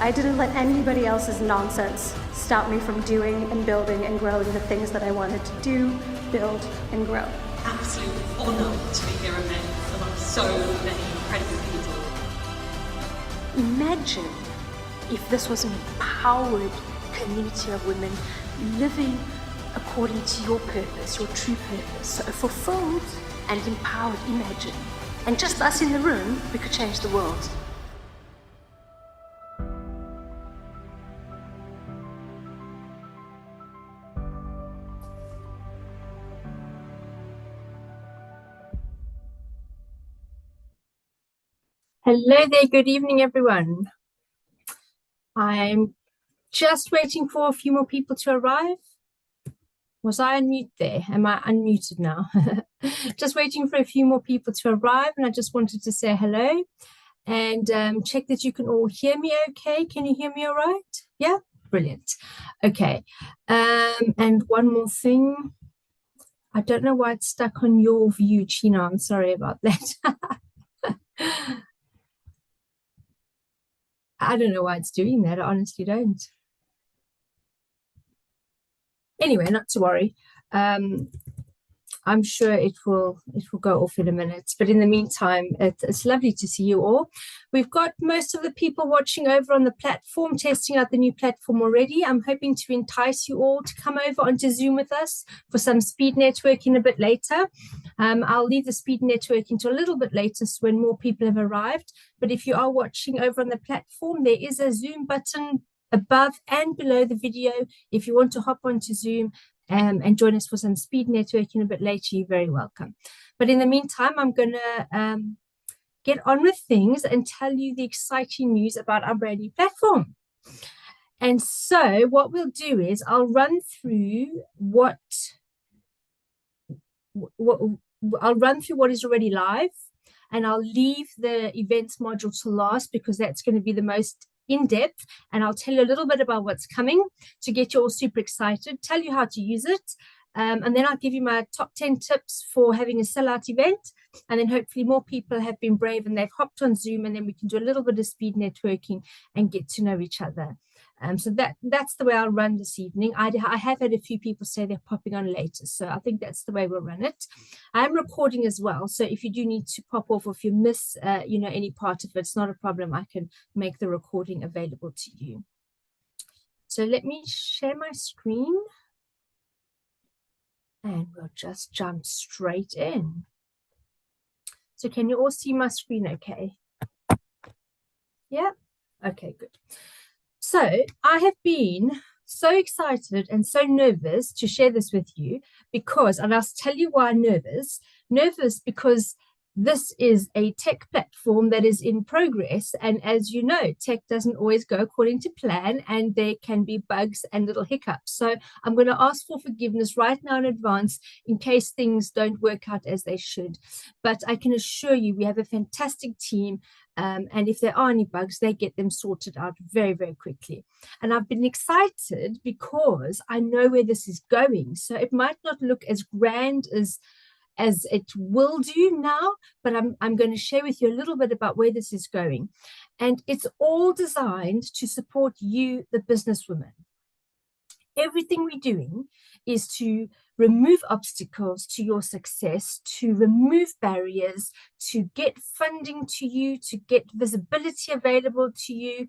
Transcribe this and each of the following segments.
I didn't let anybody else's nonsense stop me from doing and building and growing the things that I wanted to do, build, and grow. Absolute honour to be here event among so many incredible people. Imagine if this was an empowered community of women living according to your purpose, your true purpose. So a fulfilled and empowered Imagine. And just us in the room, we could change the world. Hello there, good evening everyone. I'm just waiting for a few more people to arrive. Was I unmute there? Am I unmuted now? Just waiting for a few more people to arrive, and I just wanted to say hello and check that you can all hear me okay. Can you hear me all right? Yeah, brilliant. Okay, and one more thing. I don't know why it's stuck on your view, Chino. I'm sorry about that. I don't know why it's doing that. I honestly don't. Anyway, not to worry. I'm sure it will go off in a minute. But in the meantime, it's lovely to see you all. We've got most of the people watching over on the platform, testing out the new platform already. I'm hoping to entice you all to come over onto Zoom with us for some speed networking a bit later. I'll leave the speed networking to a little bit later, so when more people have arrived. But if you are watching over on the platform, there is a Zoom button above and below the video. If you want to hop onto Zoom and join us for some speed networking a bit later, you're very welcome. But in the meantime, I'm going to get on with things and tell you the exciting news about our brand new platform. And so what we'll do is I'll run through what is already live, and I'll leave the events module to last because that's going to be the most in-depth, and I'll tell you a little bit about what's coming to get you all super excited, tell you how to use it, and then I'll give you my top 10 tips for having a sellout event, and then hopefully more people have been brave and they've hopped on Zoom, and then we can do a little bit of speed networking and get to know each other. So that's the way I'll run this evening. I have had a few people say they're popping on later, so I think that's the way we'll run it. I'm recording as well, so if you do need to pop off or if you miss any part of it, it's not a problem. I can make the recording available to you. So let me share my screen and we'll just jump straight in. So can you all see my screen okay? Yeah? Okay, good. So I have been so excited and so nervous to share this with you because, and I'll tell you why I'm nervous. Nervous because this is a tech platform that is in progress. And as you know, tech doesn't always go according to plan, and there can be bugs and little hiccups. So I'm going to ask for forgiveness right now in advance in case things don't work out as they should. But I can assure you we have a fantastic team. And if there are any bugs, they get them sorted out very, very quickly. And I've been excited because I know where this is going. So it might not look as grand as it will do now, but I'm going to share with you a little bit about where this is going. And it's all designed to support you, the businesswoman. Everything we're doing is to remove obstacles to your success, to remove barriers, to get funding to you, to get visibility available to you.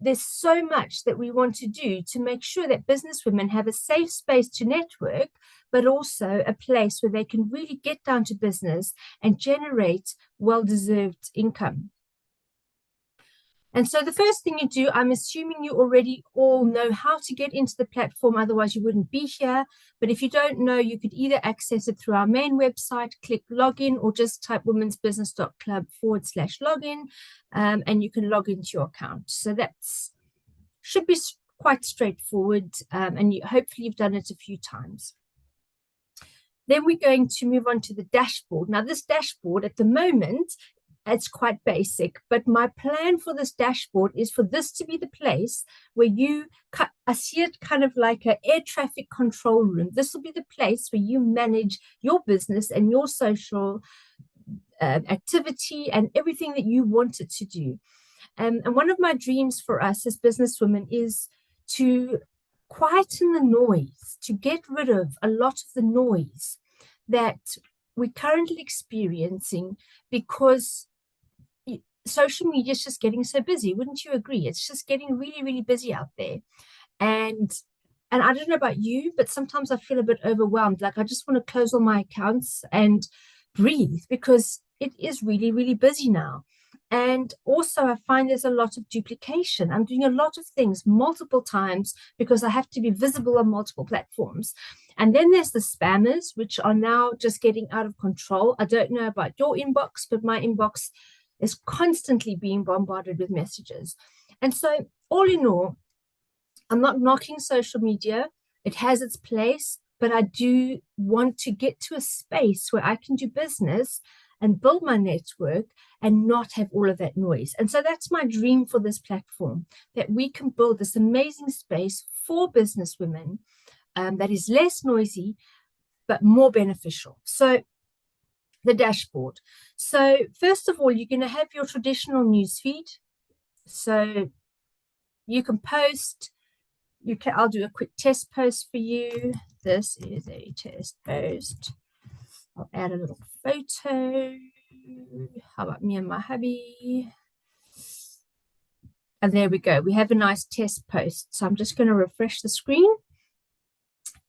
There's so much that we want to do to make sure that businesswomen have a safe space to network, but also a place where they can really get down to business and generate well-deserved income. And so the first thing you do, I'm assuming you already all know how to get into the platform, otherwise you wouldn't be here. But if you don't know, you could either access it through our main website, click login, or just type womensbusiness.club/login, and you can log into your account. So that should be quite straightforward, and hopefully you've done it a few times. Then we're going to move on to the dashboard. Now this dashboard at the moment, it's quite basic, but my plan for this dashboard is for this to be the place where I see it kind of like an air traffic control room. This will be the place where you manage your business and your social activity and everything that you want it to do. And one of my dreams for us as businesswomen is to quieten the noise, to get rid of a lot of the noise that we're currently experiencing because social media is just getting so busy. Wouldn't you agree? It's just getting really, really busy out there. And I don't know about you, but sometimes I feel a bit overwhelmed. Like I just want to close all my accounts and breathe because it is really, really busy now. And also I find there's a lot of duplication. I'm doing a lot of things multiple times because I have to be visible on multiple platforms. And then there's the spammers, which are now just getting out of control. I don't know about your inbox, but my inbox is constantly being bombarded with messages. And so all in all, I'm not knocking social media. It has its place, but I do want to get to a space where I can do business and build my network and not have all of that noise. And so that's my dream for this platform, that we can build this amazing space for business women that is less noisy, but more beneficial. So the dashboard. So first of all, you're going to have your traditional newsfeed. So you can post. I'll do a quick test post for you. This is a test post. I'll add a little photo. How about me and my hubby? And there we go. We have a nice test post. So I'm just going to refresh the screen.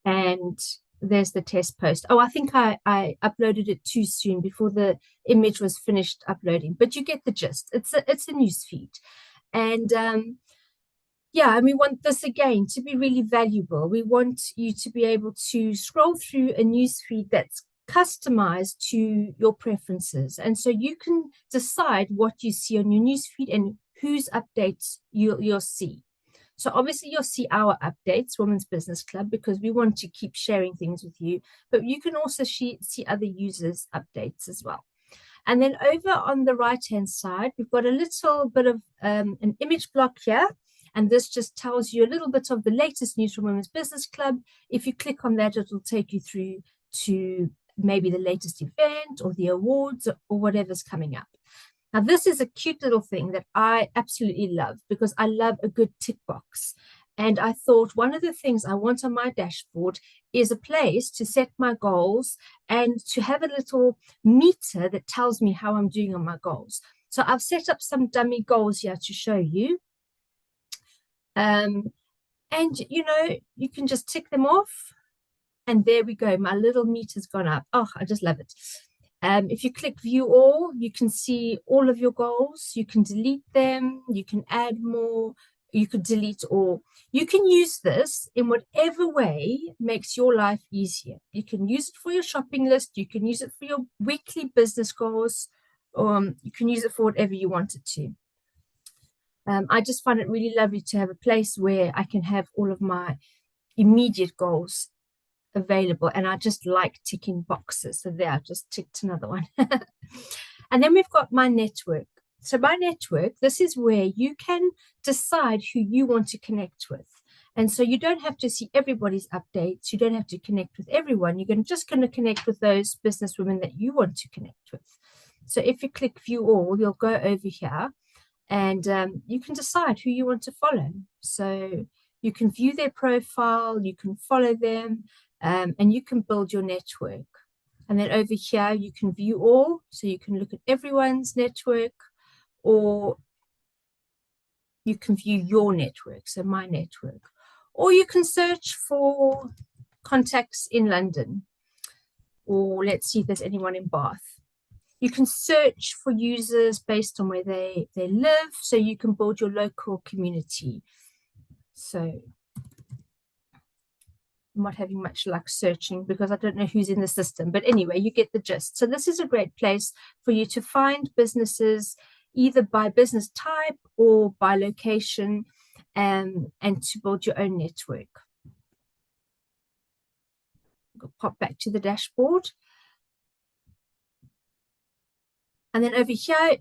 And there's the test post. Oh, I think I uploaded it too soon before the image was finished uploading. But you get the gist. It's a news feed. And yeah, and we want this again to be really valuable. We want you to be able to scroll through a newsfeed that's customized to your preferences. And so you can decide what you see on your newsfeed and whose updates you'll see. So obviously you'll see our updates, Women's Business Club, because we want to keep sharing things with you. But you can also see other users' updates as well. And then over on the right-hand side, we've got a little bit of an image block here. And this just tells you a little bit of the latest news from Women's Business Club. If you click on that, it'll take you through to maybe the latest event or the awards or whatever's coming up. Now, this is a cute little thing that I absolutely love because I love a good tick box. And I thought one of the things I want on my dashboard is a place to set my goals and to have a little meter that tells me how I'm doing on my goals. So I've set up some dummy goals here to show you. And, you know, you can just tick them off. And there we go. My little meter's gone up. Oh, I just love it. If you click view all, you can see all of your goals. You can delete them. You can add more. You could delete all. You can use this in whatever way makes your life easier. You can use it for your shopping list. You can use it for your weekly business goals. You can use it for whatever you want it to. I just find it really lovely to have a place where I can have all of my immediate goals available, and I just like ticking boxes. So there, I just ticked another one. And then we've got my network. So my network, this is where you can decide who you want to connect with. And so you don't have to see everybody's updates. You don't have to connect with everyone. You're just going to connect with those business women that you want to connect with. So if you click view all, you'll go over here and you can decide who you want to follow. So you can view their profile, you can follow them, and you can build your network. And then over here, you can view all. So you can look at everyone's network, or you can view your network, so my network. Or you can search for contacts in London. Or let's see if there's anyone in Bath. You can search for users based on where they live, so you can build your local community. So I'm not having much luck searching because I don't know who's in the system. But anyway, you get the gist. So this is a great place for you to find businesses either by business type or by location, and to build your own network. I'll pop back to the dashboard. And then over here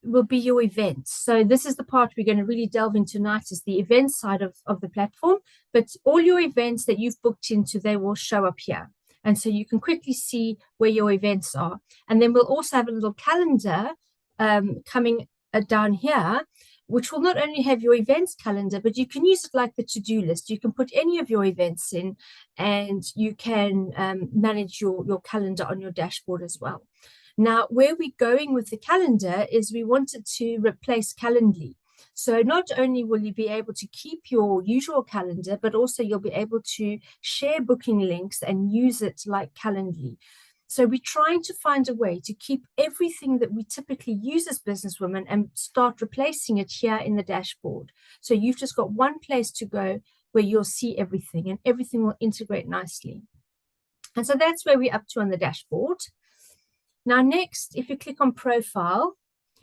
will be your events. So this is the part we're going to really delve into tonight, is the event side of the platform. But all your events that you've booked into, they will show up here. And so you can quickly see where your events are. And then we'll also have a little calendar coming down here which will not only have your events calendar, but you can use it like the to-do list. You can put any of your events in, and you can manage your calendar on your dashboard as well. Now, where we're going with the calendar is we wanted to replace Calendly. So not only will you be able to keep your usual calendar, but also you'll be able to share booking links and use it like Calendly. So we're trying to find a way to keep everything that we typically use as businesswomen and start replacing it here in the dashboard. So you've just got one place to go where you'll see everything, and everything will integrate nicely. And so that's where we're up to on the dashboard. Now, next, if you click on profile,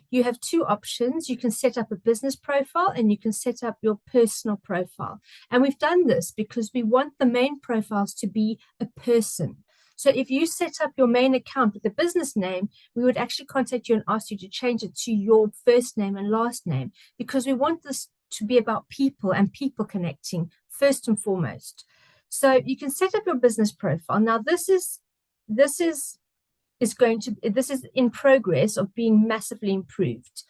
you have two options. You can set up a business profile and you can set up your personal profile. And we've done this because we want the main profiles to be a person. So if you set up your main account with a business name, we would actually contact you and ask you to change it to your first name and last name, because we want this to be about people and people connecting first and foremost. So you can set up your business profile. Now this is in progress of being massively improved.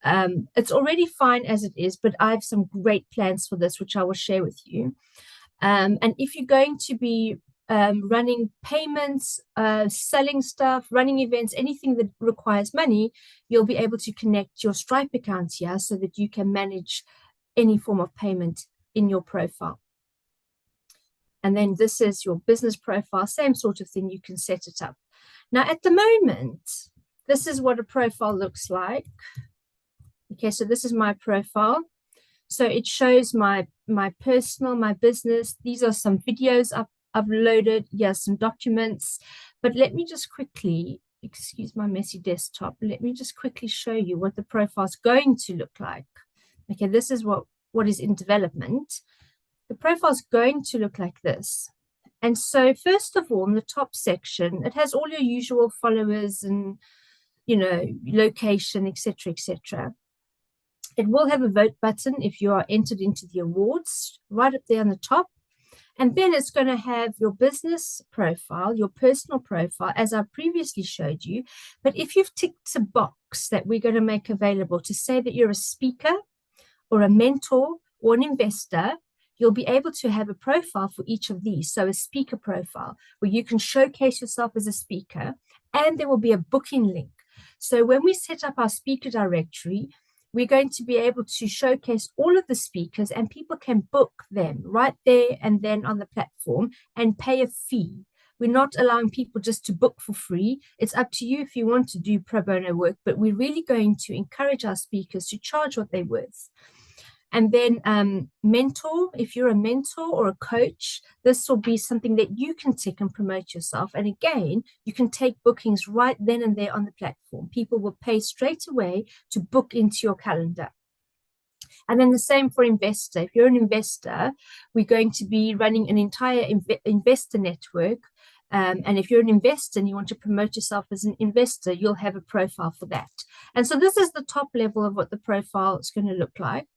It's already fine as it is, but I have some great plans for this, which I will share with you. And if you're going to be running payments, selling stuff, running events, anything that requires money, you'll be able to connect your Stripe account here so that you can manage any form of payment in your profile. And then this is your business profile, same sort of thing, you can set it up. Now, at the moment, this is what a profile looks like. Okay, so this is my profile. So it shows my personal, my business. These are some videos I've loaded. Here's some documents. But let me just quickly, excuse my messy desktop, let me just quickly show you what the profile is going to look like. Okay, this is what is in development. The profile is going to look like this. And so first of all, in the top section, it has all your usual followers and, you know, location, etc., etc. It will have a vote button if you are entered into the awards, right up there on the top. And then it's going to have your business profile, your personal profile, as I previously showed you. But if you've ticked a box that we're going to make available to say that you're a speaker or a mentor or an investor, you'll be able to have a profile for each of these. So a speaker profile where you can showcase yourself as a speaker, and there will be a booking link. So when we set up our speaker directory, we're going to be able to showcase all of the speakers, and people can book them right there and then on the platform and pay a fee. We're not allowing people just to book for free. It's up to you if you want to do pro bono work, but we're really going to encourage our speakers to charge what they're worth. And then mentor, if you're a mentor or a coach, this will be something that you can tick and promote yourself. And again, you can take bookings right then and there on the platform. People will pay straight away to book into your calendar. And then the same for investor. If you're an investor, we're going to be running an entire investor network. And if you're an investor and you want to promote yourself as an investor, you'll have a profile for that. And so this is the top level of what the profile is going to look like.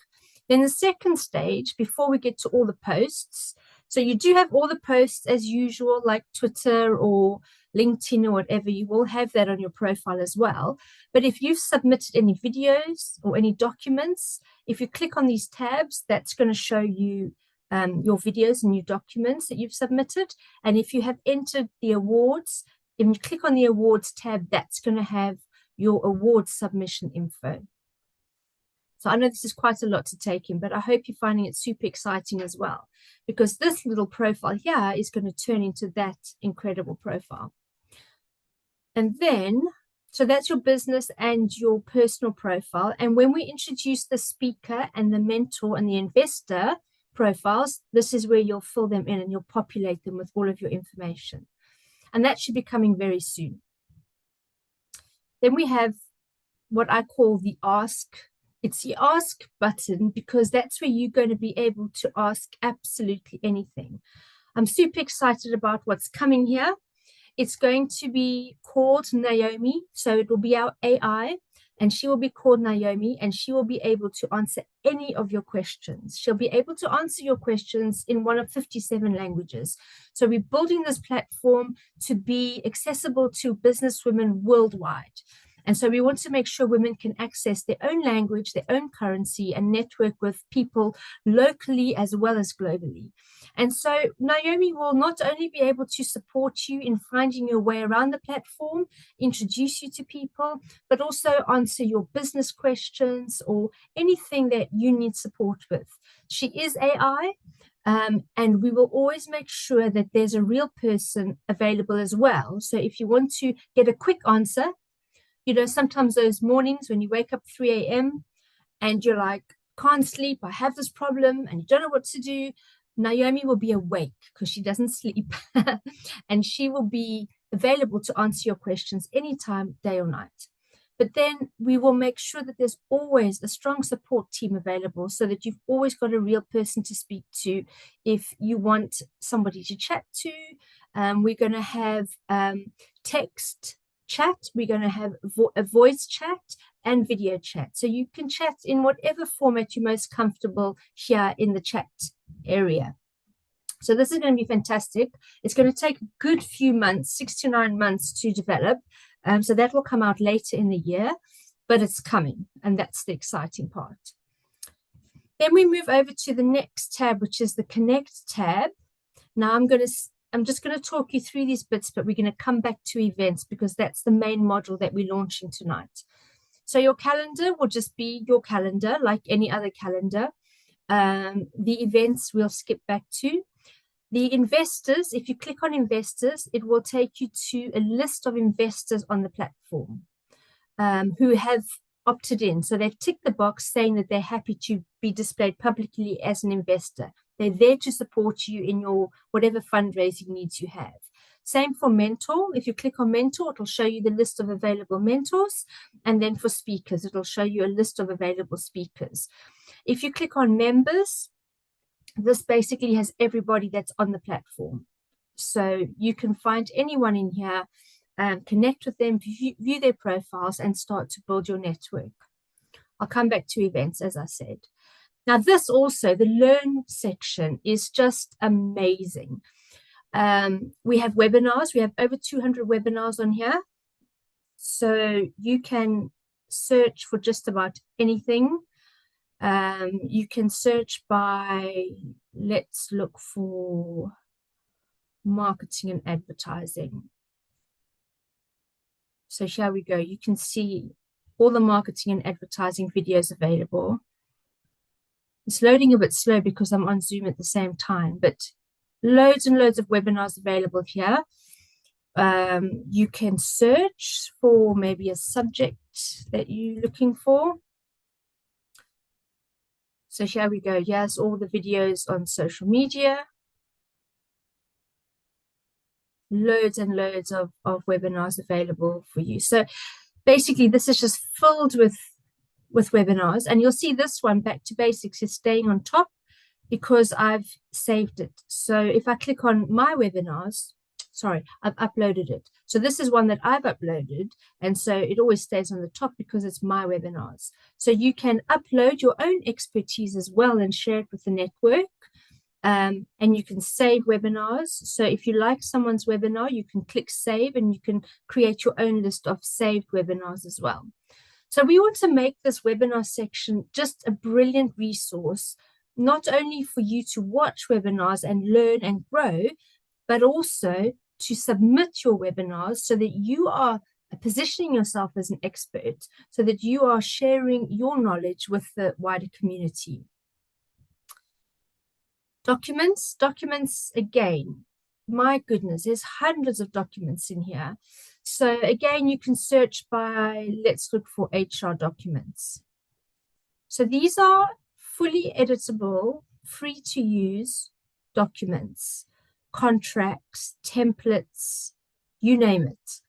Then the second stage, before we get to all the posts, so you do have all the posts as usual, like Twitter or LinkedIn or whatever, you will have that on your profile as well. But if you've submitted any videos or any documents, if you click on these tabs, that's going to show you your videos and your documents that you've submitted. And if you have entered the awards, if you click on the awards tab, that's going to have your awards submission info. So I know this is quite a lot to take in, but I hope you're finding it super exciting as well, because this little profile here is going to turn into that incredible profile. And then, so that's your business and your personal profile. And when we introduce the speaker and the mentor and the investor profiles, this is where you'll fill them in and you'll populate them with all of your information. And that should be coming very soon. Then we have what I call the ask. It's the ask button, because that's where you're going to be able to ask absolutely anything. I'm super excited about what's coming here. It's going to be called Naomi. So it will be our AI, and she will be called Naomi, and she will be able to answer any of your questions. She'll be able to answer your questions in one of 57 languages. So we're building this platform to be accessible to businesswomen worldwide. And so we want to make sure women can access their own language, their own currency, and network with people locally as well as globally. And so Naomi will not only be able to support you in finding your way around the platform, introduce you to people, but also answer your business questions or anything that you need support with. She is AI, and we will always make sure that there's a real person available as well. So if you want to get a quick answer, you know, sometimes those mornings when you wake up 3 a.m. and you're like, can't sleep, I have this problem, and you don't know what to do, Naomi will be awake because she doesn't sleep, and she will be available to answer your questions anytime, day or night. But then we will make sure that there's always a strong support team available so that you've always got a real person to speak to if you want somebody to chat to. We're going to have text chat, we're going to have a voice chat and video chat. So you can chat in whatever format you're most comfortable here in the chat area. So this is going to be fantastic. It's going to take a good few months, 6 to 9 months to develop. So that will come out later in the year, but it's coming, and that's the exciting part. Then we move over to the next tab, which is the Connect tab. Now I'm just going to talk you through these bits, but we're going to come back to events because that's the main module that we're launching tonight. So your calendar will just be your calendar like any other calendar. The events we'll skip back to. The investors, if you click on investors, it will take you to a list of investors on the platform who have opted in. So they've ticked the box saying that they're happy to be displayed publicly as an investor. They're there to support you in your whatever fundraising needs you have. Same for mentor. If you click on mentor, it'll show you the list of available mentors. And then for speakers, it'll show you a list of available speakers. If you click on members, this basically has everybody that's on the platform. So you can find anyone in here, connect with them, view their profiles, and start to build your network. I'll come back to events, as I said. Now, this also, the Learn section, is just amazing. We have webinars. We have over 200 webinars on here. So you can search for just about anything. You can search by, let's look for marketing and advertising. So shall we go? You can see all the marketing and advertising videos available. It's loading a bit slow because I'm on Zoom at the same time, but loads and loads of webinars available here. You can search for maybe a subject that you're looking for. So shall we go? Yes, all the videos on social media. Loads and loads of webinars available for you. So basically, this is just filled with webinars. And you'll see this one, Back to Basics, is staying on top because I've saved it. So if I click on my webinars, sorry, I've uploaded it. So this is one that I've uploaded. And so it always stays on the top because it's my webinars. So you can upload your own expertise as well and share it with the network. And you can save webinars. So if you like someone's webinar, you can click save and you can create your own list of saved webinars as well. So we want to make this webinar section just a brilliant resource, not only for you to watch webinars and learn and grow, but also to submit your webinars so that you are positioning yourself as an expert, so that you are sharing your knowledge with the wider community. Documents again, my goodness, there's hundreds of documents in here. So again, you can search by, let's look for HR documents. So these are fully editable, free to use documents, contracts, templates, you name it.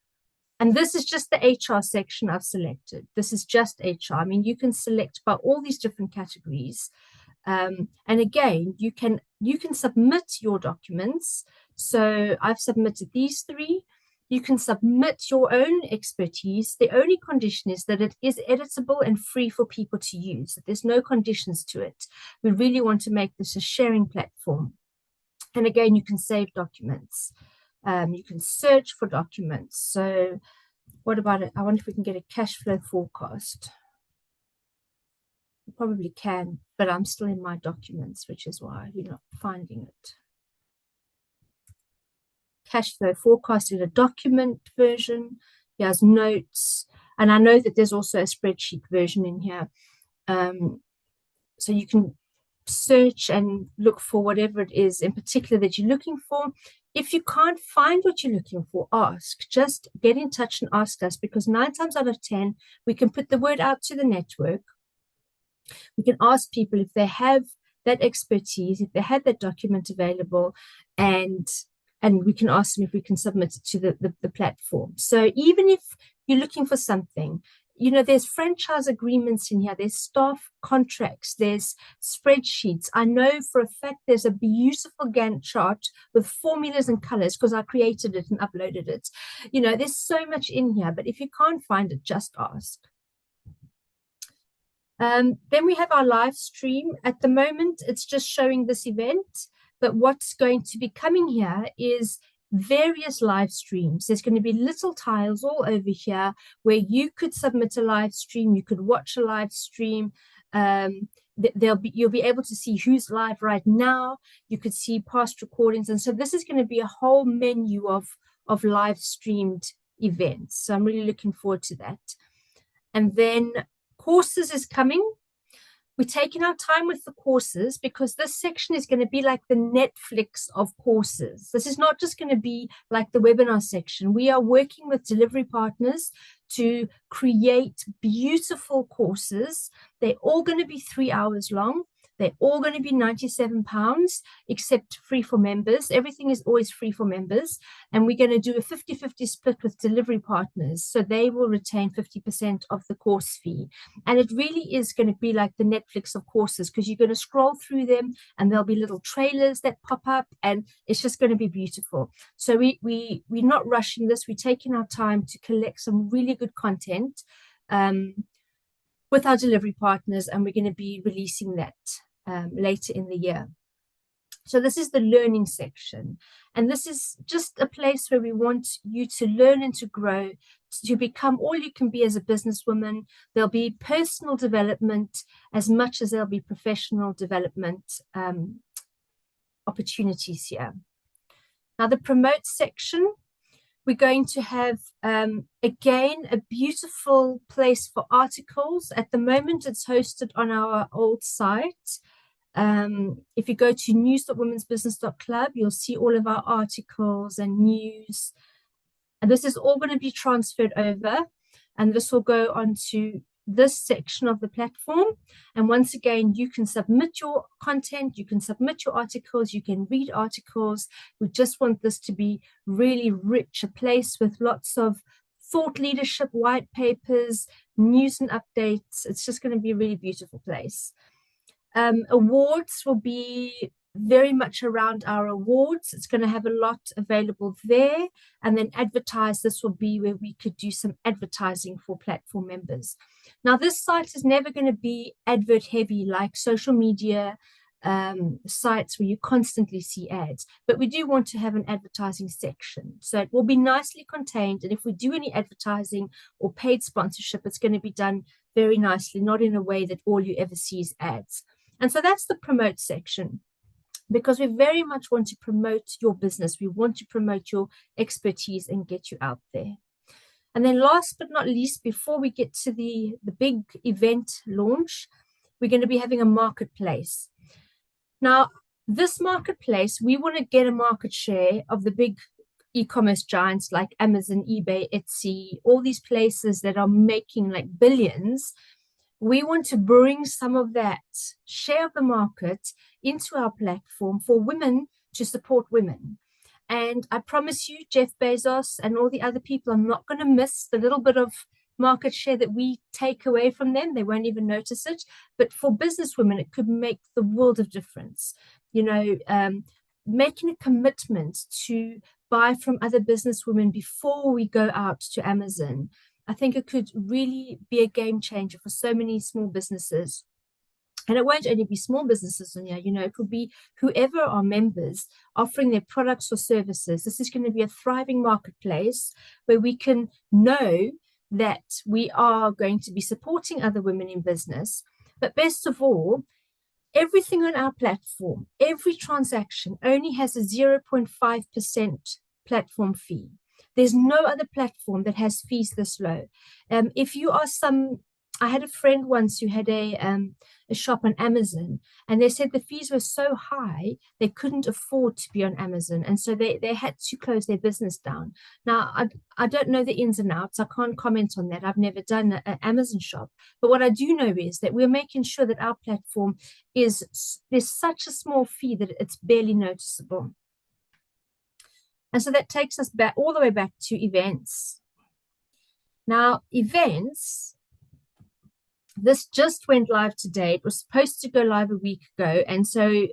And this is just the HR section I've selected. This is just HR. I mean, you can select by all these different categories. And again, you can submit your documents. So I've submitted these 3. You can submit your own expertise. The only condition is that it is editable and free for people to use. There's no conditions to it. We really want to make this a sharing platform. And again, you can save documents. You can search for documents. So What about it? I wonder if we can get a cash flow forecast. We probably can, but I'm still in my documents, which is why we're not finding it. Cash flow forecast in a document version. There's notes. And I know that there's also a spreadsheet version in here. So you can search and look for whatever it is in particular that you're looking for. If you can't find what you're looking for, ask. Just get in touch and ask us, because 9 times out of 10, we can put the word out to the network. We can ask people if they have that expertise, if they have that document available, and we can ask them if we can submit it to the platform. So even if you're looking for something, you know, there's franchise agreements in here, there's staff contracts, there's spreadsheets. I know for a fact there's a beautiful Gantt chart with formulas and colors because I created it and uploaded it. You know, there's so much in here, but if you can't find it, just ask. Then we have our live stream. At the moment, it's just showing this event, but what's going to be coming here is various live streams. There's going to be little tiles all over here where you could submit a live stream, you could watch a live stream. You'll be able to see who's live right now. You could see past recordings, and so this is going to be a whole menu of live streamed events. So I'm really looking forward to that. And then courses is coming. We're taking our time with the courses because this section is going to be like the Netflix of courses. This is not just going to be like the webinar section. We are working with delivery partners to create beautiful courses. They're all going to be 3 hours long. They're all going to be £97, except free for members. Everything is always free for members. And we're going to do a 50-50 split with delivery partners. So they will retain 50% of the course fee. And it really is going to be like the Netflix of courses, because you're going to scroll through them and there'll be little trailers that pop up and it's just going to be beautiful. So we're not rushing this. We're taking our time to collect some really good content with our delivery partners, and we're going to be releasing that later in the year. So this is the learning section, and this is just a place where we want you to learn and to grow, to become all you can be as a businesswoman. There'll be personal development as much as there'll be professional development opportunities here. Now the promote section, we're going to have, again, a beautiful place for articles. At the moment, it's hosted on our old site. If you go to news.womensbusiness.club, you'll see all of our articles and news. And this is all going to be transferred over. And this will go onto this section of the platform. And once again, you can submit your content, you can submit your articles, you can read articles. We just want this to be really rich, a place with lots of thought leadership, white papers, news and updates. It's just going to be a really beautiful place. Awards will be very much around our awards. It's going to have a lot available there. And then advertise, this will be where we could do some advertising for platform members. Now, this site is never going to be advert heavy like social media sites where you constantly see ads, but we do want to have an advertising section. So it will be nicely contained. And if we do any advertising or paid sponsorship, it's going to be done very nicely, not in a way that all you ever see is ads. And so that's the promote section, because we very much want to promote your business. We want to promote your expertise and get you out there. And then last but not least, before we get to the big event launch, we're going to be having a marketplace. Now, this marketplace, we want to get a market share of the big e-commerce giants like Amazon, eBay, Etsy, all these places that are making like billions. We want to bring some of that share of the market into our platform for women to support women. And I promise you, Jeff Bezos and all the other people are not going to miss the little bit of market share that we take away from them. They won't even notice it. But for business women, it could make the world of difference. You know, making a commitment to buy from other business women before we go out to Amazon. I think it could really be a game changer for so many small businesses. And it won't only be small businesses on here, it will be whoever are members offering their products or services. This is going to be a thriving marketplace where we can know that we are going to be supporting other women in business. But best of all, everything on our platform, every transaction only has a 0.5% platform fee. There's no other platform that has fees this low. If you are I had a friend once who had a shop on Amazon, and they said the fees were so high they couldn't afford to be on Amazon, and so they had to close their business down. Now, I don't know the ins and outs. I can't comment on that. I've never done an Amazon shop, but what I do know is that we're making sure that our platform there's such a small fee that it's barely noticeable. And so that takes us back all the way back to events. Now, events, this just went live today. It was supposed to go live a week ago. And so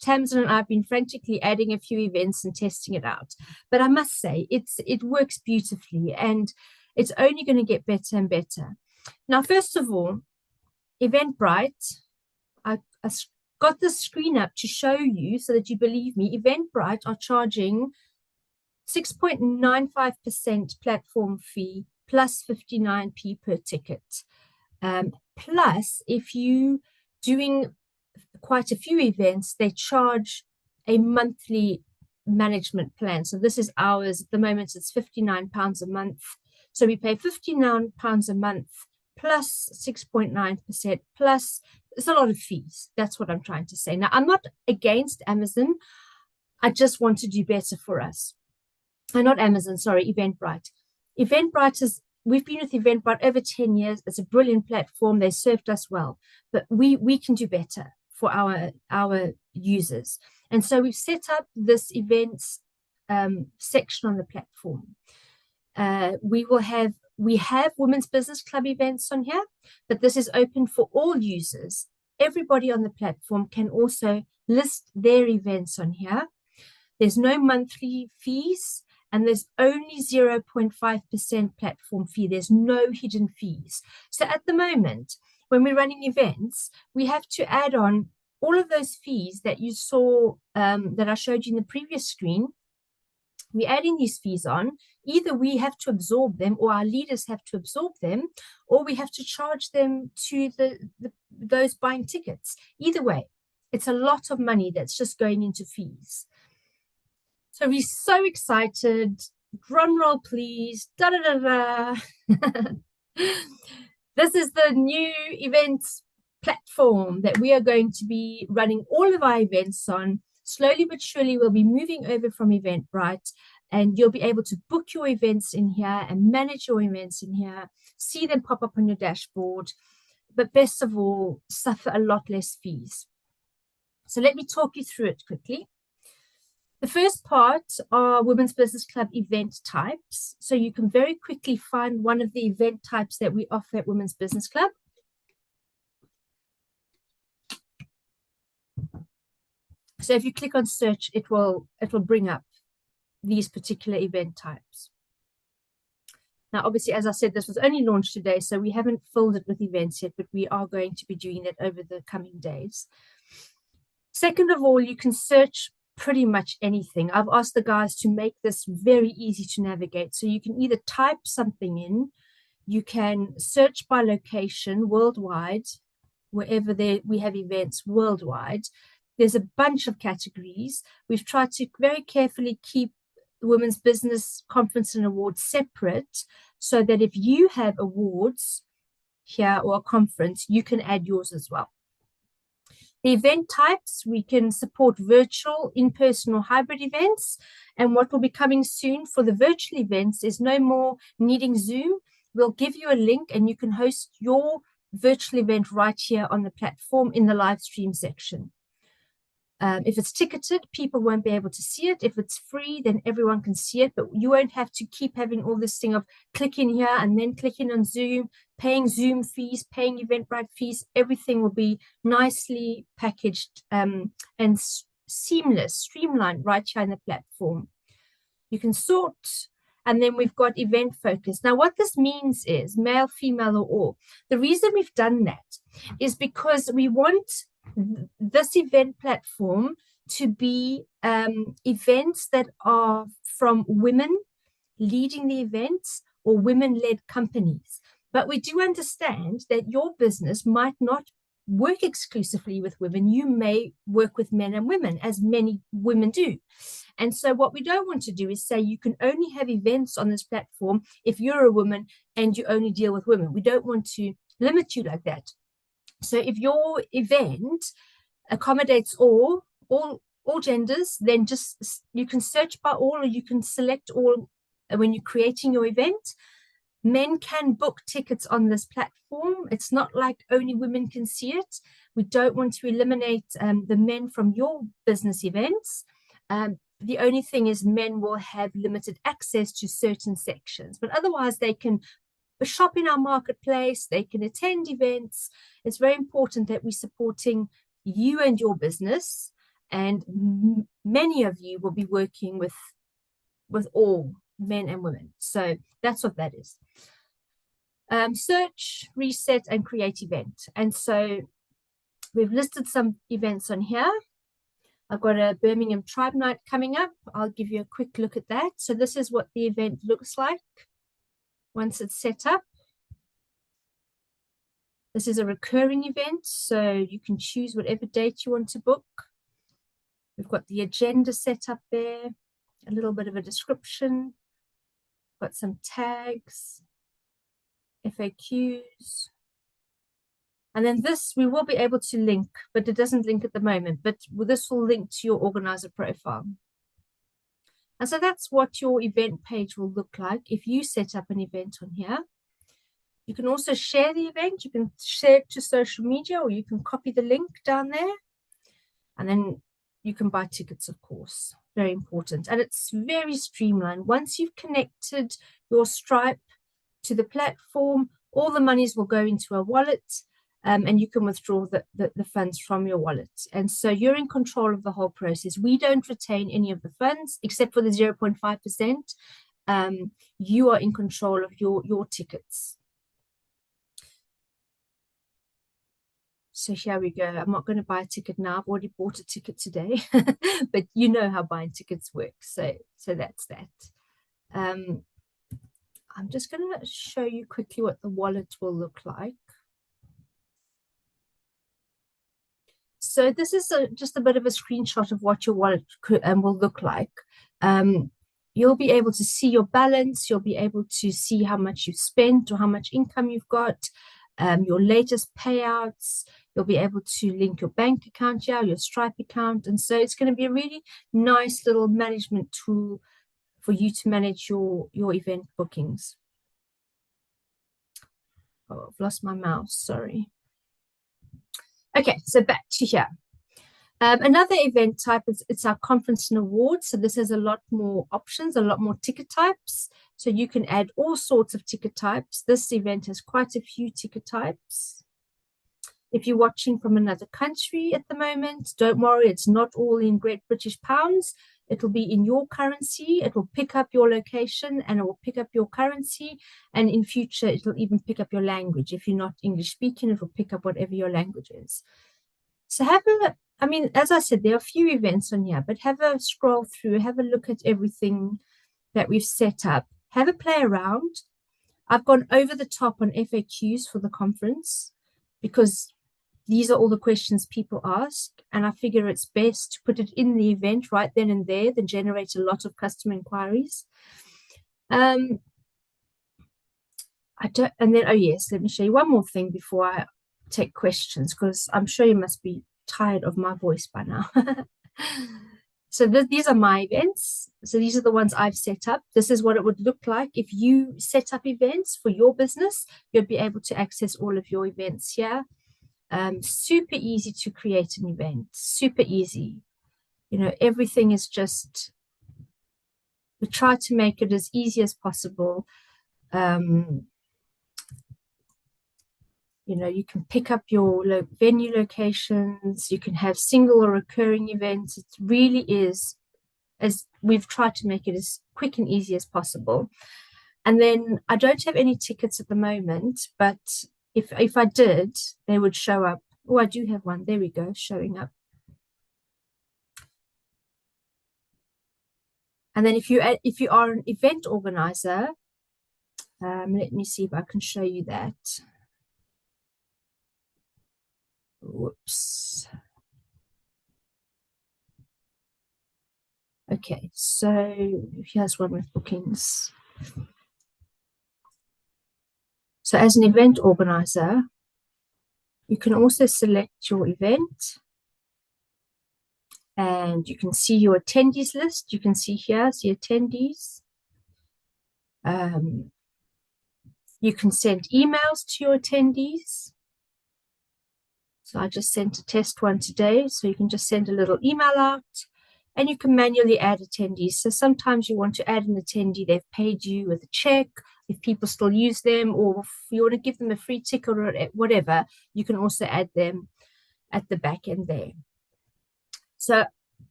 Tamsin and I have been frantically adding a few events and testing it out. But I must say, it works beautifully, and it's only going to get better and better. Now, first of all, Eventbrite, I got the screen up to show you so that you believe me. Eventbrite are charging 6.95% platform fee plus 59p per ticket. Plus, if you doing quite a few events, they charge a monthly management plan. So this is ours. At the moment, it's £59 a month. So we pay £59 a month plus 6.9% plus it's a lot of fees. That's what I'm trying to say. Now, I'm not against Amazon. I just want to do better for us. Not Amazon, sorry, Eventbrite. We've been with Eventbrite over 10 years. It's a brilliant platform. They served us well, but we can do better for our users. And so we've set up this events section on the platform. We have Women's Business Club events on here, but this is open for all users. Everybody on the platform can also list their events on here. There's no monthly fees, and there's only 0.5% platform fee. There's no hidden fees. So at the moment, when we're running events, we have to add on all of those fees that you saw, that I showed you in the previous screen. We're adding these fees on. Either we have to absorb them, or our leaders have to absorb them, or we have to charge them to those buying tickets. Either way, it's a lot of money that's just going into fees. So we're so excited. Drum roll, please. Da da da da. This is the new events platform that we are going to be running all of our events on. Slowly but surely, we'll be moving over from Eventbrite, and you'll be able to book your events in here and manage your events in here, see them pop up on your dashboard, but best of all, suffer a lot less fees. So let me talk you through it quickly. The first part are Women's Business Club event types. So you can very quickly find one of the event types that we offer at Women's Business Club. So if you click on search, it will bring up these particular event types. Now, obviously, as I said, this was only launched today, so we haven't filled it with events yet, but we are going to be doing that over the coming days. Second of all, you can search pretty much anything. I've asked the guys to make this very easy to navigate. So you can either type something in, you can search by location worldwide, wherever we have events worldwide. There's a bunch of categories. We've tried to very carefully keep the Women's Business Conference and Awards separate, so that if you have awards here or a conference, you can add yours as well. The event types, we can support virtual, in-person or hybrid events. And what will be coming soon for the virtual events is no more needing Zoom. We'll give you a link and you can host your virtual event right here on the platform in the live stream section. If it's ticketed, people won't be able to see it. If it's free, then everyone can see it, but you won't have to keep having all this thing of clicking here and then clicking on Zoom, paying Zoom fees, paying Eventbrite fees. Everything will be nicely packaged and seamless, streamlined right here in the platform. You can sort, and then we've got event focus. Now, what this means is male, female, or all. The reason we've done that is because we want this event platform to be events that are from women leading the events or women-led companies. But we do understand that your business might not work exclusively with women. You may work with men and women, as many women do. And so what we don't want to do is say you can only have events on this platform if you're a woman and you only deal with women. We don't want to limit you like that. So if your event accommodates all genders, then just you can search by all, or you can select all when you're creating your event. Men can book tickets on this platform. It's not like only women can see it. We don't want to eliminate the men from your business events. The only thing is men will have limited access to certain sections, but otherwise they can shop in our marketplace, they can attend events. It's very important that we're supporting you and your business, and many of you will be working with all men and women. So that's what that is. Search, reset, and create event. And so we've listed some events on here. I've got a Birmingham Tribe Night coming up. I'll give you a quick look at that. So this is what the event looks like once it's set up. This is a recurring event, so you can choose whatever date you want to book. We've got the agenda set up there, a little bit of a description, got some tags, FAQs. And then this, we will be able to link, but it doesn't link at the moment, but this will link to your organizer profile. And so that's what your event page will look like if you set up an event on here. You can also share the event. You can share it to social media, or you can copy the link down there. And then you can buy tickets, of course. Very important. And it's very streamlined. Once you've connected your Stripe to the platform, all the monies will go into a wallet, and you can withdraw the funds from your wallet. And so you're in control of the whole process. We don't retain any of the funds except for the 0.5%. You are in control of your tickets. So here we go. I'm not going to buy a ticket now. I've already bought a ticket today, but you know how buying tickets work. So that's that. I'm just going to show you quickly what the wallet will look like. So this is just a bit of a screenshot of what your wallet will look like. You'll be able to see your balance. You'll be able to see how much you've spent or how much income you've got, your latest payouts. You'll be able to link your bank account here, your Stripe account. And so it's going to be a really nice little management tool for you to manage your event bookings. Oh, I've lost my mouse, sorry. Okay, so back to here. Another event type is it's our conference and awards. So this has a lot more options, a lot more ticket types. So you can add all sorts of ticket types. This event has quite a few ticket types. If you're watching from another country at the moment, don't worry, it's not all in Great British pounds. It'll be in your currency. It will pick up your location and it will pick up your currency. And in future, it'll even pick up your language. If you're not English speaking, it will pick up whatever your language is. So I mean, as I said, there are a few events on here, but have a scroll through, have a look at everything that we've set up, have a play around. I've gone over the top on FAQs for the conference because these are all the questions people ask, and I figure it's best to put it in the event right then and there than generate a lot of customer inquiries. And then, oh yes, let me show you one more thing before I take questions, because I'm sure you must be tired of my voice by now. So these are my events. So these are the ones I've set up. This is what it would look like if you set up events for your business. You'll be able to access all of your events here. Super easy to create an event, super easy. You know, everything is just, we try to make it as easy as possible. You know, you can pick up your venue locations, you can have single or recurring events. It really is, as we've tried to make it as quick and easy as possible. And then I don't have any tickets at the moment, but if I did, they would show up. Oh, I do have one. There we go, showing up. And then if you are an event organizer, let me see if I can show you that. Whoops. Okay, so here's one with bookings. So as an event organizer, you can also select your event and you can see your attendees list. You can see here's the attendees. You can send emails to your attendees. So I just sent a test one today. So you can just send a little email out and you can manually add attendees. So sometimes you want to add an attendee, they've paid you with a check, if people still use them, or if you want to give them a free ticket or whatever, you can also add them at the back end there. So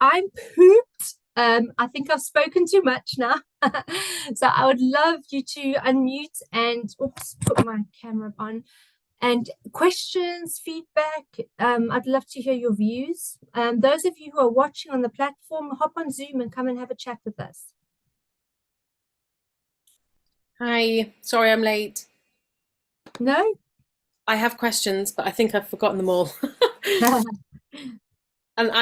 I'm pooped. I think I've spoken too much now. So I would love you to unmute and put my camera on. And questions, feedback, I'd love to hear your views. Those of you who are watching on the platform, hop on Zoom and come and have a chat with us. Hi, sorry I'm late. No? I have questions, but I think I've forgotten them all. And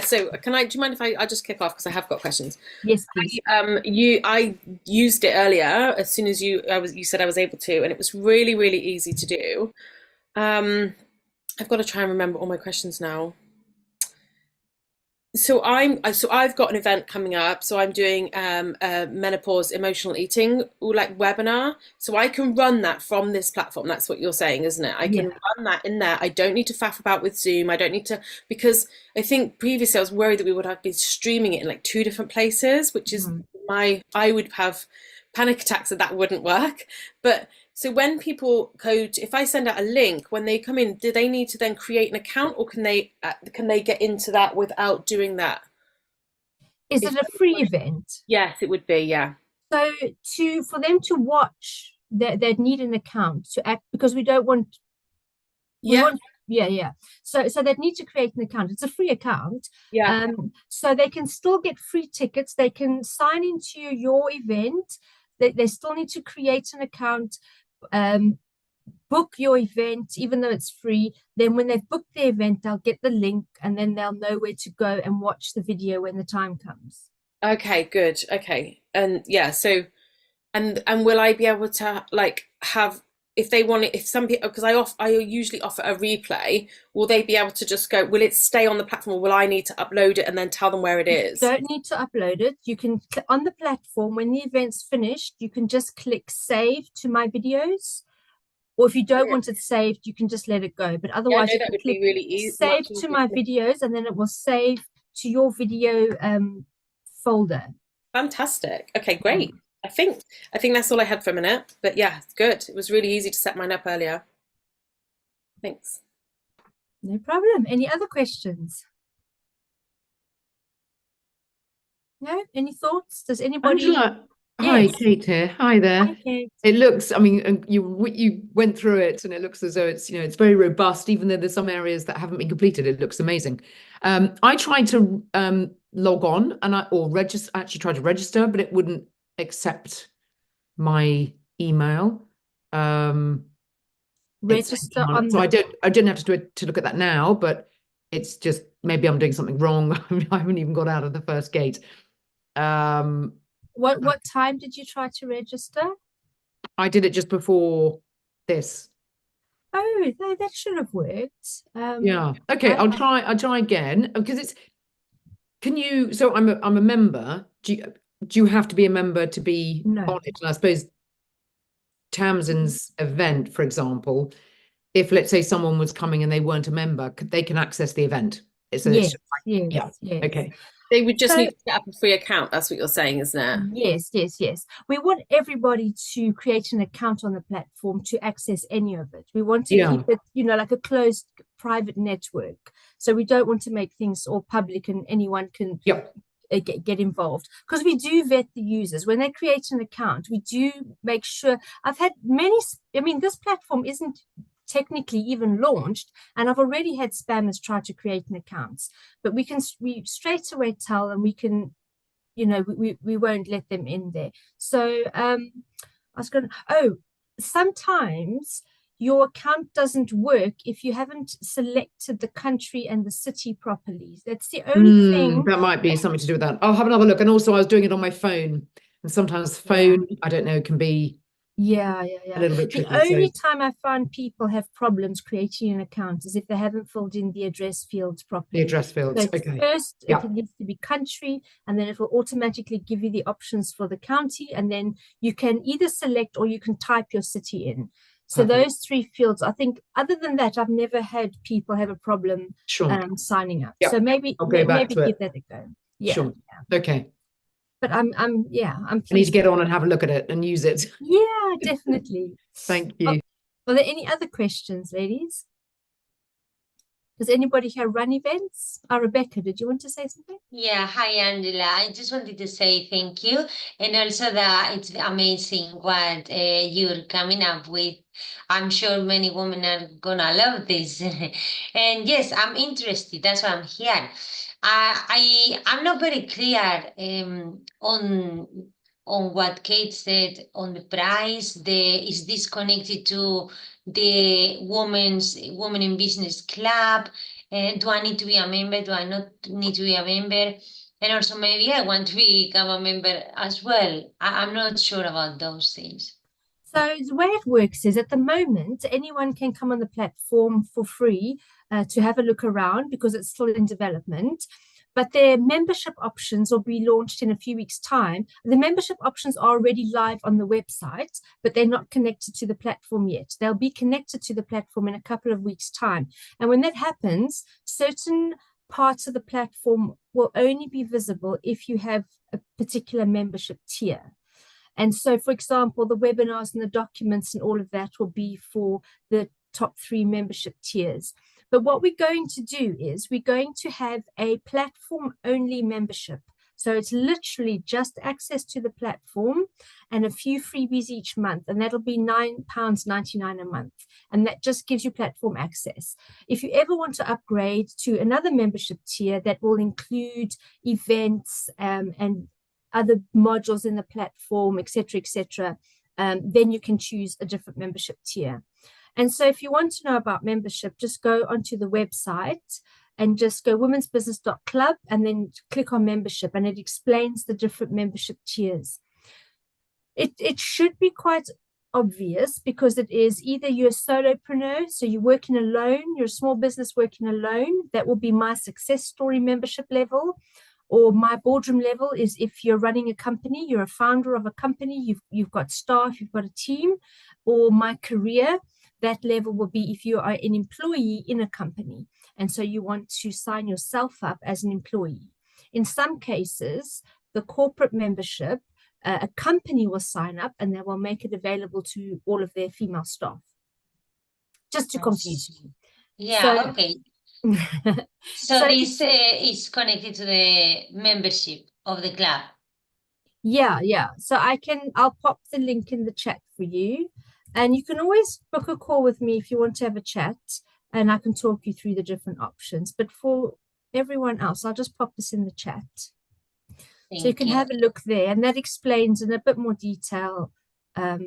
so do you mind if I just kick off because I have got questions? Yes, please. I used it earlier as soon as you said I was able to, and it was really, really easy to do. I've got to try and remember all my questions now. So I've got an event coming up. So I'm doing a menopause emotional eating webinar. So I can run that from this platform. That's what you're saying, isn't it? I can run that in there. I don't need to faff about with Zoom. I don't need to, because I think previously I was worried that we would have been streaming it in like 2 different places, which is I would have panic attacks that wouldn't work. But so when people if I send out a link, when they come in, do they need to then create an account, or can they get into that without doing that? Is it a free event? Yes, it would be, yeah. So for them to watch, they'd need an account to act, because we don't want. So they'd need to create an account. It's a free account. Yeah. So they can still get free tickets. They can sign into your event. They still need to create an account, book your event, even though it's free. Then when they've booked the event, they'll get the link and then they'll know where to go and watch the video when the time comes. Okay, good. Okay. And yeah, so and will I be able to have, if they want it, if some people, because I usually offer a replay, will they be able to just go, will it stay on the platform, or will I need to upload it and then tell them where it is? You don't need to upload it. You can on the platform, when the event's finished, you can just click save to my videos. Or if you don't want it saved, you can just let it go. But otherwise, that would be really easy. Save to my videos, and then it will save to your video folder. Fantastic. Okay, great. I think that's all I had for a minute. But yeah, it's good. It was really easy to set mine up earlier. Thanks. No problem. Any other questions? No? Any thoughts? Does anybody? Angela, hi, Yes. Kate here. Hi there. Hi, Kate. It looks, I mean, you went through it, and it looks as though it's, it's very robust, even though there's some areas that haven't been completed. It looks amazing. I tried to log on and actually tried to register, but it wouldn't accept my email. Register on. So I don't have to look at that now, but it's just, maybe I'm doing something wrong. I haven't even got out of the first gate. What time did you try to register? I did it just before this. Oh, no, that should have worked. Yeah. Okay. I'll try again, because it's. Can you? So I'm a member. Do you have to be a member to be on it? And I suppose Tamsin's event, for example, if let's say someone was coming and they weren't a member, they can access the event. Yes. Okay. They would just need to set up a free account. That's what you're saying, isn't it? Yes. We want everybody to create an account on the platform to access any of it. We want to keep it, like a closed private network. So we don't want to make things all public and anyone can get involved, because we do vet the users. When they create an account, we do make sure. I've had many, I mean, this platform isn't technically even launched, and I've already had spammers try to create an account, but we straight away tell, and we can, we won't let them in there. So I was going to, sometimes your account doesn't work if you haven't selected the country and the city properly. That's the only thing. That might be something to do with that. I'll have another look. And also I was doing it on my phone, and sometimes phone, I don't know, can be a little bit tricky. The only time I find people have problems creating an account is if they haven't filled in the address fields properly. The address fields, So okay. first, it needs to be country, and then it will automatically give you the options for the county, and then you can either select or you can type your city in. So those 3 fields, I think, other than that, I've never had people have a problem signing up. So maybe give that a go. Yeah. Sure. Okay. But I'm I need to get on and have a look at it and use it. Yeah, definitely. Thank you. Are there any other questions, ladies? Does anybody here run events? Rebecca, did you want to say something? Yeah, hi Angela. I just wanted to say thank you, and also that it's amazing what you're coming up with. I'm sure many women are gonna love this. And yes, I'm interested. That's why I'm here. I'm not very clear on what Kate said on the price. Is this connected to the Women in Business Club? Do I need to be a member? Do I not need to be a member? And also maybe I want to become a member as well. I'm not sure about those things. So the way it works is, at the moment, anyone can come on the platform for free to have a look around, because it's still in development. But their membership options will be launched in a few weeks' time. The membership options are already live on the website, but they're not connected to the platform yet. They'll be connected to the platform in a couple of weeks' time. And when that happens, certain parts of the platform will only be visible if you have a particular membership tier. And so, for example, the webinars and the documents and all of that will be for the top 3 membership tiers. But what we're going to do is we're going to have a platform-only membership. So it's literally just access to the platform and a few freebies each month. And that'll be £9.99 a month. And that just gives you platform access. If you ever want to upgrade to another membership tier that will include events and other modules in the platform, etc., then you can choose a different membership tier. And so if you want to know about membership, just go onto the website and just go womensbusiness.club and then click on membership, and it explains the different membership tiers. It should be quite obvious, because it is either you're a solopreneur, so you're working alone, you're a small business working alone, that will be my success story membership level. Or my boardroom level is if you're running a company, you're a founder of a company, you've got staff, you've got a team. Or my career, that level will be if you are an employee in a company, and so you want to sign yourself up as an employee. In some cases, the corporate membership, a company will sign up and they will make it available to all of their female staff, just to confuse you. Yeah, okay. So this is connected to the membership of the club. Yeah. So I'll pop the link in the chat for you. And you can always book a call with me if you want to have a chat, and I can talk you through the different options. But for everyone else, I'll just pop this in the chat. So you can have a look there, and that explains in a bit more detail. Oh,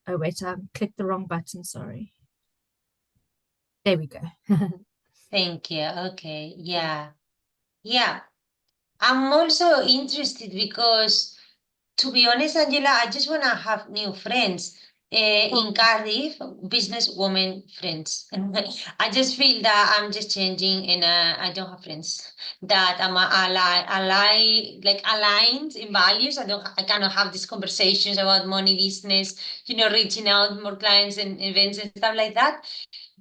wait, I clicked the wrong button, sorry. There we go. Thank you. Okay, yeah. I'm also interested because, to be honest, Angela, I just want to have new friends in Cardiff, businesswoman friends. I just feel that I'm just changing, and I don't have friends that I'm aligned in values. I cannot have these conversations about money, business, reaching out more clients and events and stuff like that,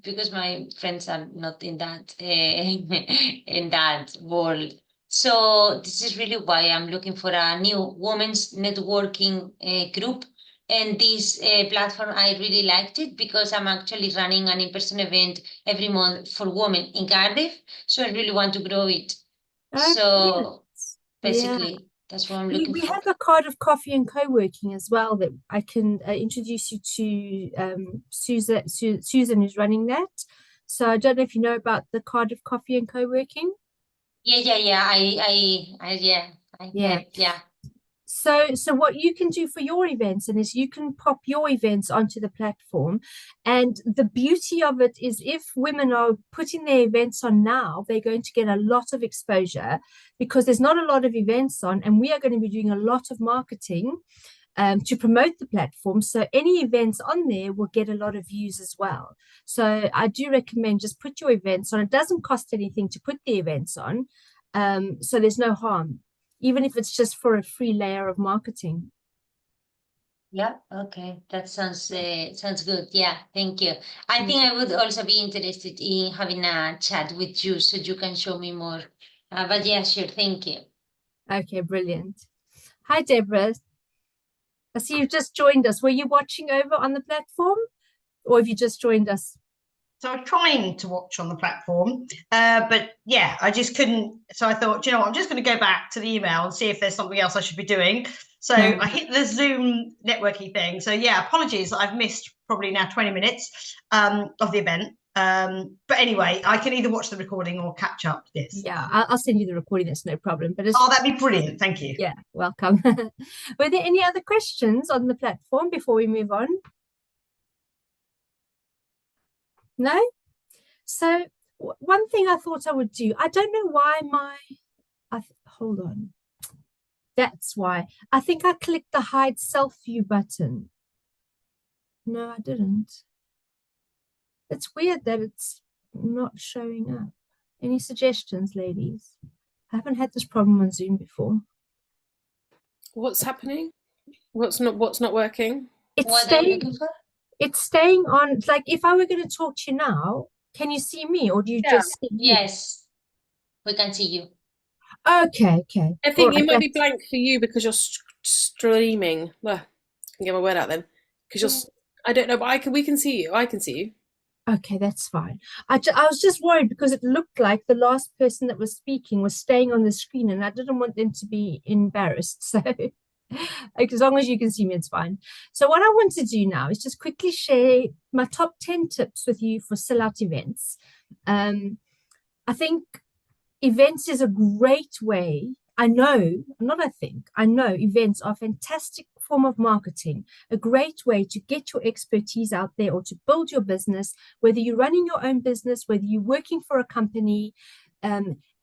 because my friends are not in that in that world. So this is really why I'm looking for a new women's networking group. And this platform, I really liked it because I'm actually running an in-person event every month for women in Cardiff. So I really want to grow it. basically. That's what I'm looking We for. have a card of coffee and co-working as well that I can introduce you to Susan who's running that. So I don't know if you know about the card of coffee and co-working. Yeah. I Yeah. heard, yeah. So what you can do for your events and is you can pop your events onto the platform. And the beauty of it is if women are putting their events on now, they're going to get a lot of exposure because there's not a lot of events on, and we are going to be doing a lot of marketing to promote the platform. So any events on there will get a lot of views as well. So I do recommend just put your events on. It doesn't cost anything to put the events on. So there's no harm, even if it's just for a free layer of marketing. Yeah, okay. That sounds good. Yeah, thank you. I think I would also be interested in having a chat with you so you can show me more. But yeah, sure, thank you. Okay, brilliant. Hi, Deborah. I see you've just joined us. Were you watching over on the platform or have you just joined us? So I was trying to watch on the platform, but yeah, I just couldn't. So I thought, you know what, I'm just going to go back to the email and see if there's something else I should be doing. So I hit the Zoom networking thing. So yeah, apologies, I've missed probably now 20 minutes of the event. But anyway, I can either watch the recording or catch up this. Yeah, I'll send you the recording. That's no problem. But it's, oh, that'd be brilliant. Thank you. Yeah, welcome. Were there any other questions on the platform before we move on? No? So one thing I thought I would do, I don't know why hold on. That's why. I think I clicked the hide self view button. No, I didn't. It's weird that it's not showing up. Any suggestions, ladies? I haven't had this problem on Zoom before. What's happening? What's not working? What are you looking for? It's staying on. Like if I were going to talk to you now, can you see me or do you just see me? Yes, we can see you. Okay. I think you might be blank for you because you're streaming. Well, I can get my word out then. Because you're, I don't know, but we can see you. I can see you. Okay, that's fine. I was just worried because it looked like the last person that was speaking was staying on the screen and I didn't want them to be embarrassed. So like, as long as you can see me, it's fine. So what I want to do now is just quickly share my top 10 tips with you for sellout events. I think events is a great way. I know events are a fantastic form of marketing, a great way to get your expertise out there or to build your business, whether you're running your own business, whether you're working for a company.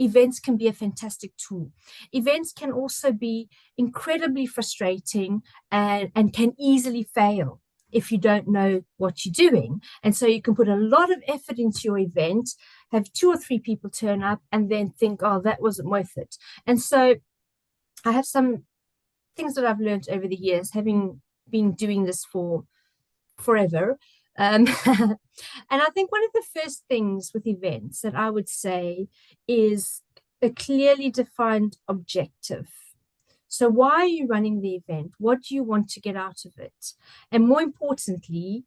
Events can be a fantastic tool. Events can also be incredibly frustrating and can easily fail if you don't know what you're doing. And so you can put a lot of effort into your event, have 2 or 3 people turn up and then think, oh, that wasn't worth it. And so I have some things that I've learned over the years, having been doing this for forever. And I think one of the first things with events that I would say is a clearly defined objective. So why are you running the event? What do you want to get out of it? And more importantly,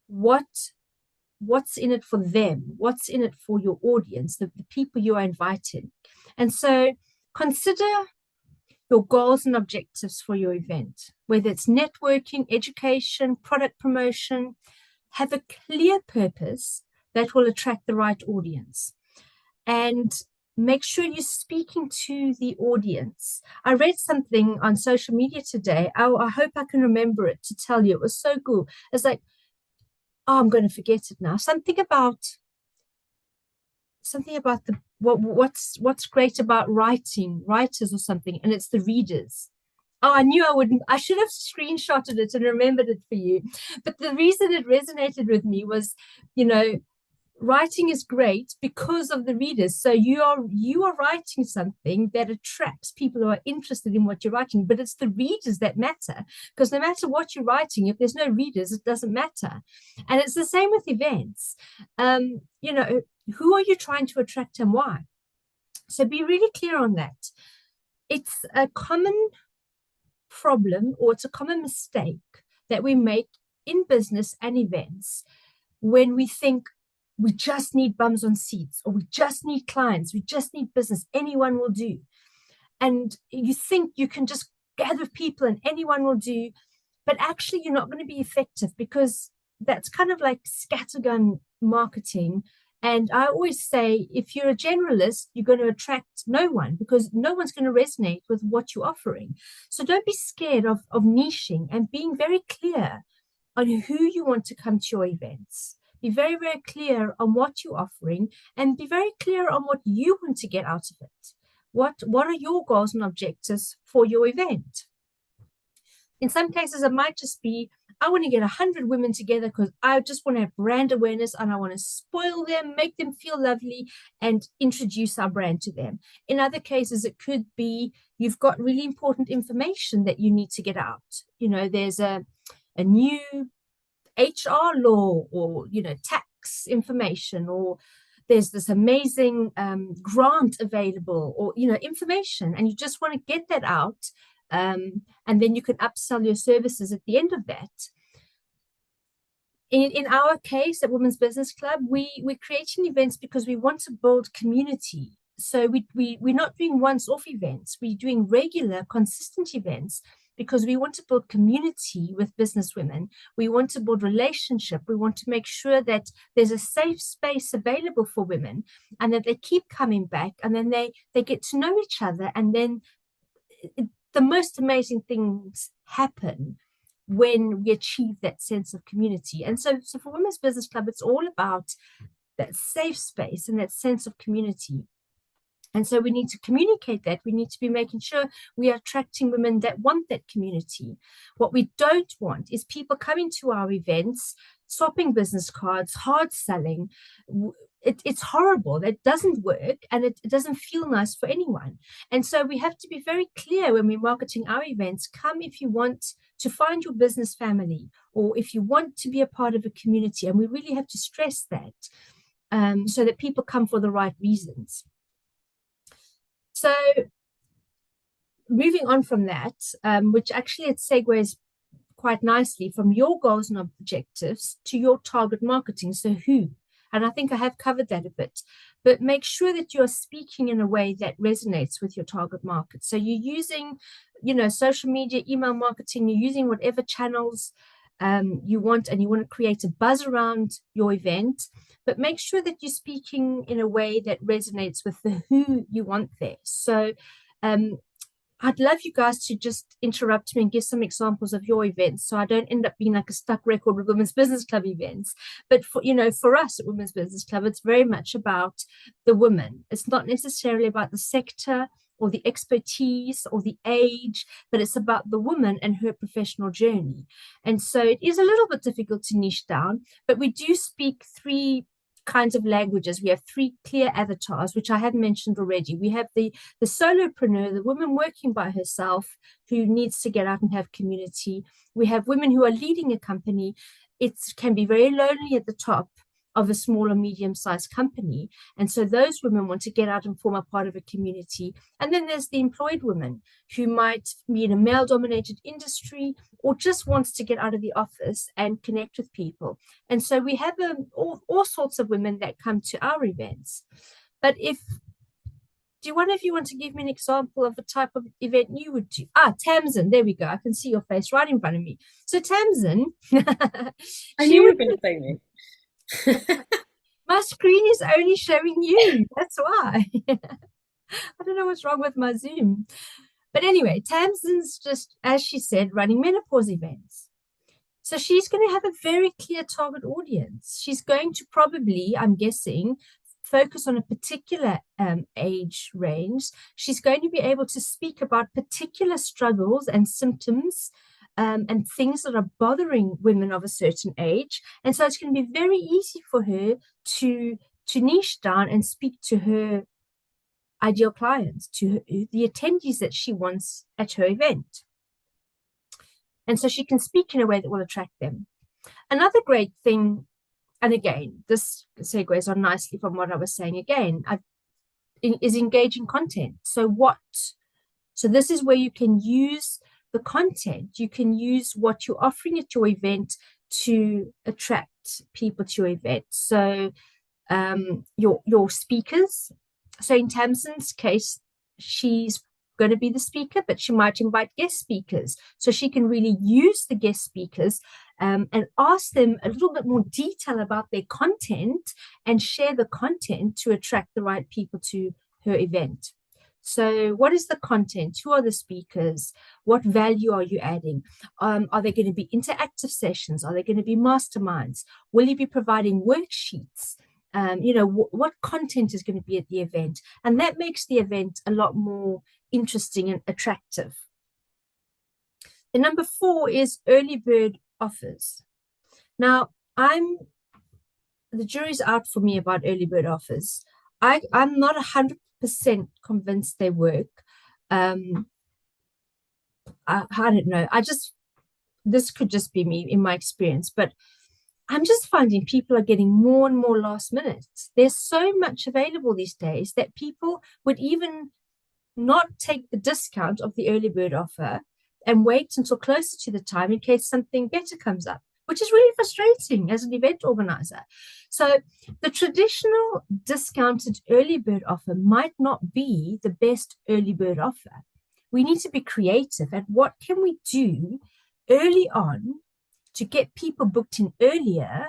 what's in it for them? What's in it for your audience, the people you are inviting? And so consider your goals and objectives for your event, whether it's networking, education, product promotion. Have a clear purpose that will attract the right audience. And make sure you're speaking to the audience. I read something on social media today. I hope I can remember it to tell you. It was so cool. It's like, oh, I'm going to forget it now. Something about what's great about writers or something, and it's the readers. Oh, I knew I wouldn't. I should have screenshotted it and remembered it for you. But the reason it resonated with me was, writing is great because of the readers. So you are writing something that attracts people who are interested in what you're writing, but it's the readers that matter, because no matter what you're writing, if there's no readers, it doesn't matter. And it's the same with events. Who are you trying to attract and why? So be really clear on that. It's a common problem, or it's a common mistake that we make in business and events when we think we just need bums on seats, or we just need clients, we just need business, anyone will do. and you think you can just gather people and anyone will do, but actually you're not going to be effective, because that's kind of like scattergun marketing. And I always say, if you're a generalist, you're going to attract no one, because no one's going to resonate with what you're offering. So don't be scared of niching and being very clear on who you want to come to your events. Be very, very clear on what you're offering, and be very clear on what you want to get out of it. What are your goals and objectives for your event? In some cases, it might just be, I want to get 100 women together because I just want to have brand awareness, and I want to spoil them, make them feel lovely, and introduce our brand to them. In other cases, it could be you've got really important information that you need to get out. You know, there's a new HR law, or, you know, tax information, or there's this amazing grant available, or, you know, information, and you just want to get that out. And then you can upsell your services at the end of that. In our case at Women's Business Club, we're creating events because we want to build community. So we're not doing once-off events. We're doing regular, consistent events because we want to build community with business women. We want to build relationship. We want to make sure that there's a safe space available for women, and that they keep coming back, and then they get to know each other, and then the most amazing things happen when we achieve that sense of community. And so for Women's Business Club, it's all about that safe space and that sense of community. And so we need to communicate that. We need to be making sure we are attracting women that want that community. What we don't want is people coming to our events, swapping business cards, hard selling. It's horrible. That doesn't work, and it doesn't feel nice for anyone. And so we have to be very clear when we're marketing our events. Come if you want to find your business family, or if you want to be a part of a community. And we really have to stress that so that people come for the right reasons. So moving on from that, which actually it segues quite nicely from your goals and objectives to your target marketing. So who? And I think I have covered that a bit, but make sure that you're speaking in a way that resonates with your target market. So you're using, you know, social media, email marketing, you're using whatever channels you want, and you want to create a buzz around your event, but make sure that you're speaking in a way that resonates with the who you want there. So I'd love you guys to just interrupt me and give some examples of your events, so I don't end up being like a stuck record with Women's Business Club events. But for us at Women's Business Club, it's very much about the woman. It's not necessarily about the sector or the expertise or the age, but it's about the woman and her professional journey. And so it is a little bit difficult to niche down, but we do speak 3 kinds of languages. We have 3 clear avatars, which I had mentioned already. We have the solopreneur, the woman working by herself who needs to get out and have community. We have women who are leading a company. It can be very lonely at the top of a small or medium-sized company. And so those women want to get out and form a part of a community. And then there's the employed woman who might be in a male-dominated industry, or just wants to get out of the office and connect with people. And so we have all sorts of women that come to our events. But do one of you want to give me an example of the type of event you would do? Tamsin, there we go. I can see your face right in front of me. So Tamsin, I knew you were going to say me. My screen is only showing you. That's why. I don't know what's wrong with my Zoom. But anyway, Tamsin's just, as she said, running menopause events. So she's going to have a very clear target audience. She's going to probably, I'm guessing, focus on a particular age range. She's going to be able to speak about particular struggles and symptoms and things that are bothering women of a certain age. And so it's going to be very easy for her to niche down and speak to her ideal clients, to the attendees that she wants at her event. And so she can speak in a way that will attract them. Another great thing, and again, this segues on nicely from what I was saying again, is engaging content. So this is where you can use the content. You can use what you're offering at your event to attract people to your event. So your speakers. So in Tamsin's case, she's going to be the speaker, but she might invite guest speakers. So she can really use the guest speakers and ask them a little bit more detail about their content and share the content to attract the right people to her event. So what is the content? Who are the speakers? What value are you adding? Are they going to be interactive sessions? Are they going to be masterminds? Will you be providing worksheets? What content is going to be at the event? And that makes the event a lot more interesting and attractive. The number 4 is early bird offers. Now, the jury's out for me about early bird offers. I'm not 100% convinced they work. I don't know. This could just be me in my experience, but I'm just finding people are getting more and more last minute. There's so much available these days that people would even not take the discount of the early bird offer and wait until closer to the time in case something better comes up, which is really frustrating as an event organizer. So the traditional discounted early bird offer might not be the best early bird offer. We need to be creative at what can we do early on to get people booked in earlier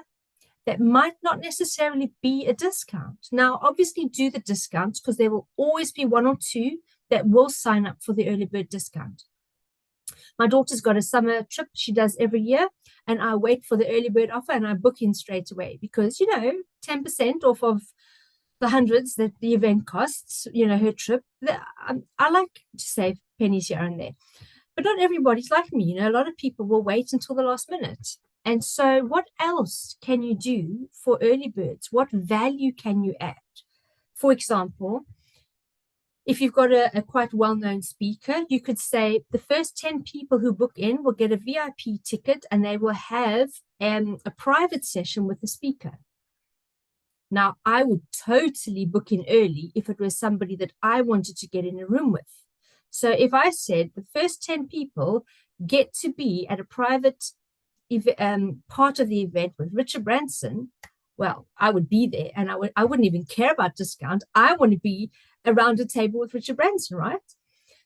that might not necessarily be a discount. Now, obviously do the discounts because there will always be 1 or 2 that will sign up for the early bird discount. My daughter's got a summer trip she does every year, and I wait for the early bird offer and I book in straight away because, 10% off of the hundreds that the event costs, her trip. I like to save pennies here and there. But not everybody's like me. A lot of people will wait until the last minute. And so what else can you do for early birds? What value can you add? For example, if you've got a quite well-known speaker, you could say the first 10 people who book in will get a VIP ticket and they will have a private session with the speaker. Now, I would totally book in early if it was somebody that I wanted to get in a room with. So if I said the first 10 people get to be at a private part of the event with Richard Branson, well, I would be there and I wouldn't even care about discount. I want to be around a table with Richard Branson, right?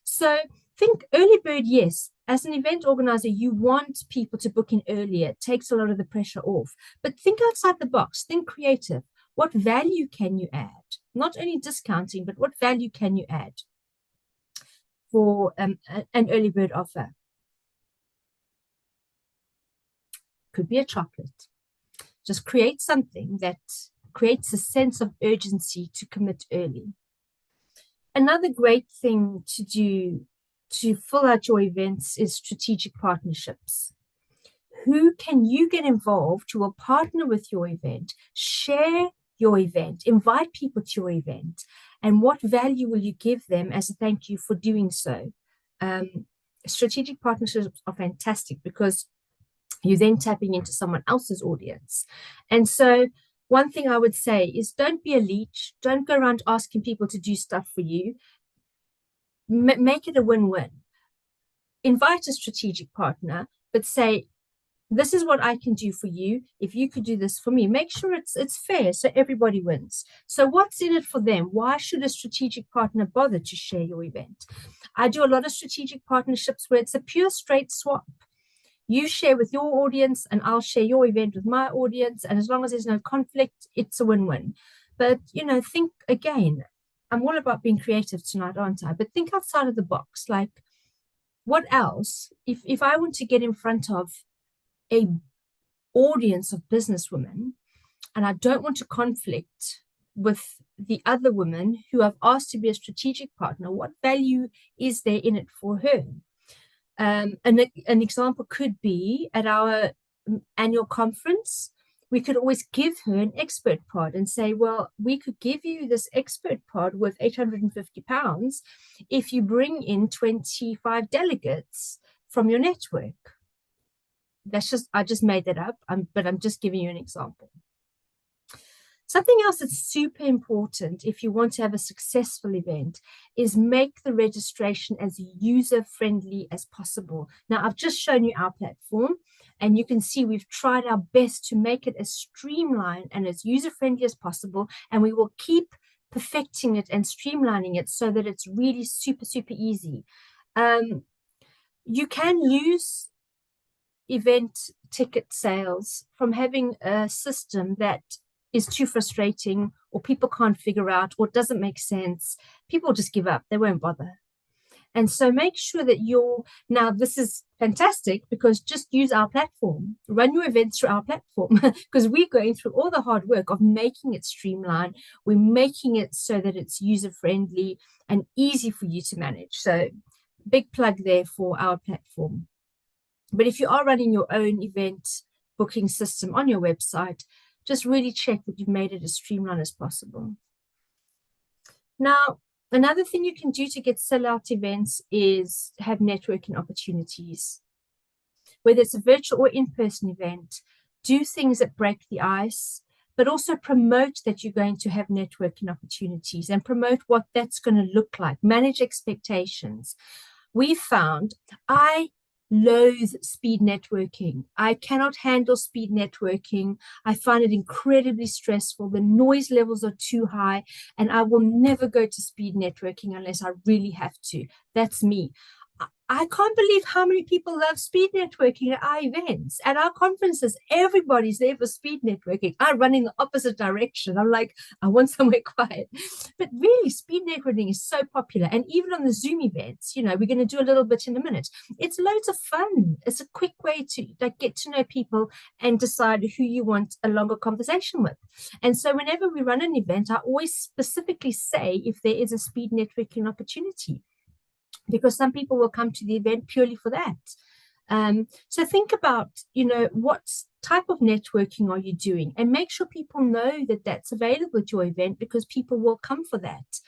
So think early bird, yes. As an event organizer, you want people to book in earlier. It takes a lot of the pressure off. But think outside the box. Think creative. What value can you add? Not only discounting, but what value can you add for an early bird offer? Could be a chocolate. Just create something that creates a sense of urgency to commit early. Another great thing to do to fill out your events is strategic partnerships. Who can you get involved who will partner with your event, share your event, invite people to your event, and what value will you give them as a thank you for doing so? Strategic partnerships are fantastic because you're then tapping into someone else's audience. And so one thing I would say is don't be a leech. Don't go around asking people to do stuff for you. Make it a win-win. Invite a strategic partner, but say, this is what I can do for you. If you could do this for me, make sure it's fair so everybody wins. So what's in it for them? Why should a strategic partner bother to share your event? I do a lot of strategic partnerships where it's a pure straight swap. You share with your audience and I'll share your event with my audience. And as long as there's no conflict, it's a win-win. But, think again, I'm all about being creative tonight, aren't I? But think outside of the box. Like, what else? If I want to get in front of a audience of businesswomen and I don't want to conflict with the other women who I've asked to be a strategic partner, what value is there in it for her? An example could be at our annual conference, we could always give her an expert pod and say, well, we could give you this expert pod worth £850 if you bring in 25 delegates from your network. I just made that up, but I'm just giving you an example. Something else that's super important if you want to have a successful event is make the registration as user-friendly as possible. Now, I've just shown you our platform, and you can see we've tried our best to make it as streamlined and as user-friendly as possible, and we will keep perfecting it and streamlining it so that it's really super, super easy. You can use event ticket sales from having a system that is too frustrating, or people can't figure out, or doesn't make sense. People just give up, they won't bother. And so make sure that now this is fantastic, because just use our platform, run your events through our platform, because we're going through all the hard work of making it streamlined. We're making it so that it's user friendly and easy for you to manage. So big plug there for our platform. But if you are running your own event booking system on your website, just really check that you've made it as streamlined as possible. Now, another thing you can do to get sellout events is have networking opportunities. Whether it's a virtual or in-person event, do things that break the ice, but also promote that you're going to have networking opportunities and promote what that's going to look like. Manage expectations. We found I loathe speed networking. I cannot handle speed networking. I find it incredibly stressful. The noise levels are too high, and I will never go to speed networking unless I really have to. That's me. I can't believe how many people love speed networking at our events. At our conferences, everybody's there for speed networking. I run in the opposite direction. I'm like, I want somewhere quiet. But really, speed networking is so popular. And even on the Zoom events, we're going to do a little bit in a minute. It's loads of fun. It's a quick way to get to know people and decide who you want a longer conversation with. And so whenever we run an event, I always specifically say if there is a speed networking opportunity, because some people will come to the event purely for that. So think about, what type of networking are you doing, and make sure people know that that's available at your event, because people will come for that.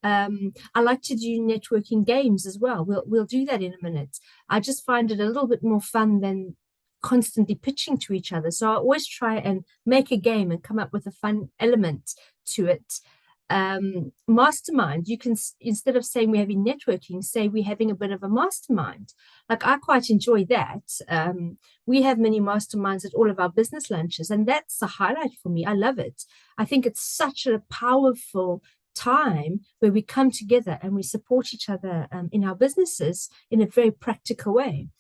I like to do networking games as well. We'll do that in a minute. I just find it a little bit more fun than constantly pitching to each other. So I always try and make a game and come up with a fun element to it. Mastermind, you can, instead of saying we're having networking, say we're having a bit of a mastermind. Like, I quite enjoy that. We have many masterminds at all of our business lunches, and that's a highlight for me. I love it. I think it's such a powerful time where we come together and we support each other in our businesses in a very practical way.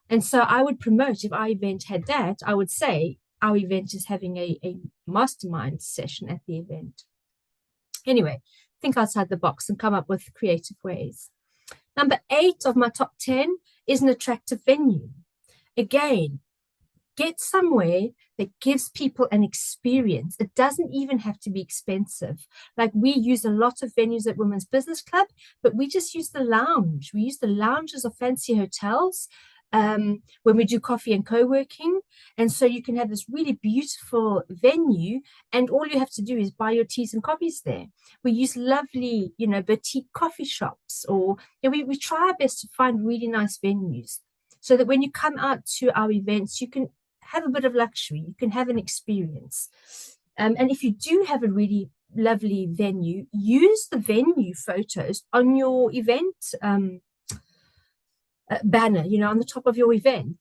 And so I would promote, if our event had that, I would say our event is having a mastermind session at the event. Anyway, think outside the box and come up with creative ways. Number 8 of my top 10 is an attractive venue. Again, get somewhere that gives people an experience. It doesn't even have to be expensive. Like, we use a lot of venues at Women's Business Club, but we just use the lounge. We use the lounges of fancy hotels when we do coffee and co-working. And so you can have this really beautiful venue, and all you have to do is buy your teas and coffees there. We use lovely, boutique coffee shops, or we try our best to find really nice venues so that when you come out to our events, you can have a bit of luxury, you can have an experience. And if you do have a really lovely venue, use the venue photos on your event banner, on the top of your event.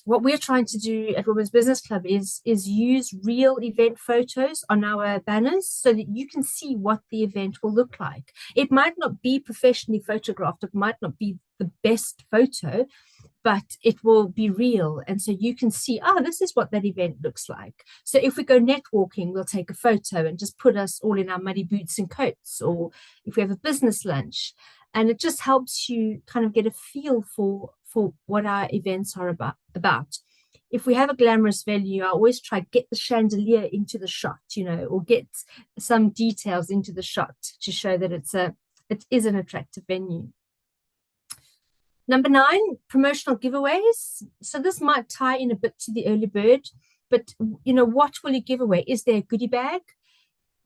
What we're trying to do at Women's Business Club is use real event photos on our banners so that you can see what the event will look like. It might not be professionally photographed, it might not be the best photo, but it will be real. And so you can see, this is what that event looks like. So if we go networking, we'll take a photo and just put us all in our muddy boots and coats, or if we have a business lunch. And it just helps you kind of get a feel for what our events are about. If we have a glamorous venue, I always try to get the chandelier into the shot, or get some details into the shot to show that it is an attractive venue. Number 9, promotional giveaways. So this might tie in a bit to the early bird, but what will you give away? Is there a goodie bag?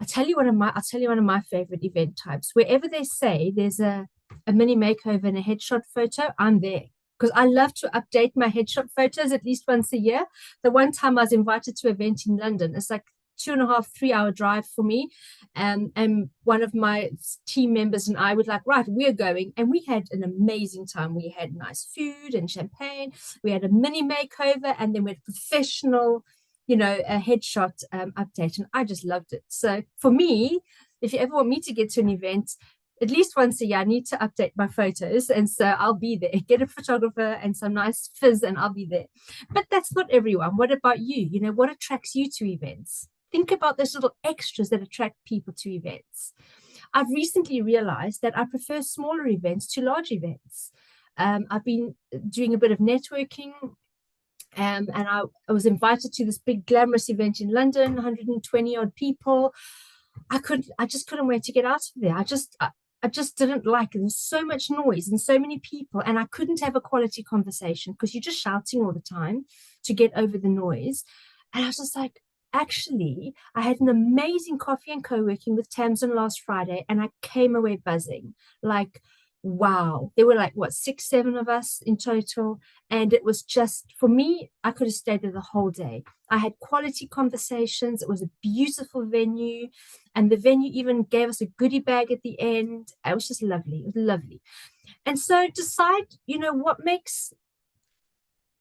I'll tell you one of my favorite event types. Wherever they say there's a mini makeover and a headshot photo, I'm there, because I love to update my headshot photos at least once a year. The one time I was invited to an event in London, it's like 2.5-3 hour drive for me, and one of my team members and I were like, right, we're going, and we had an amazing time. We had nice food and champagne, we had a mini makeover, and then we had professional a headshot update, and I just loved it. So for me, if you ever want me to get to an event, at least once a year, I need to update my photos. And so I'll be there, get a photographer and some nice fizz, and I'll be there. But that's not everyone. What about you? You know, what attracts you to events? Think about those little extras that attract people to events. I've recently realized that I prefer smaller events to large events. I've been doing a bit of networking, and I was invited to this big glamorous event in London, 120 odd people. I just couldn't wait to get out of there. I just didn't like it. There's so much noise and so many people, and I couldn't have a quality conversation because you're just shouting all the time to get over the noise. And I was just like, actually, I had an amazing coffee and co-working with Tamsin last Friday, and I came away buzzing. Like, wow. There were like, what, 6, 7 of us in total. And it was just, for me, I could have stayed there the whole day. I had quality conversations. It was a beautiful venue. And the venue even gave us a goodie bag at the end. It was just lovely. It was lovely. And so decide, you know, what makes,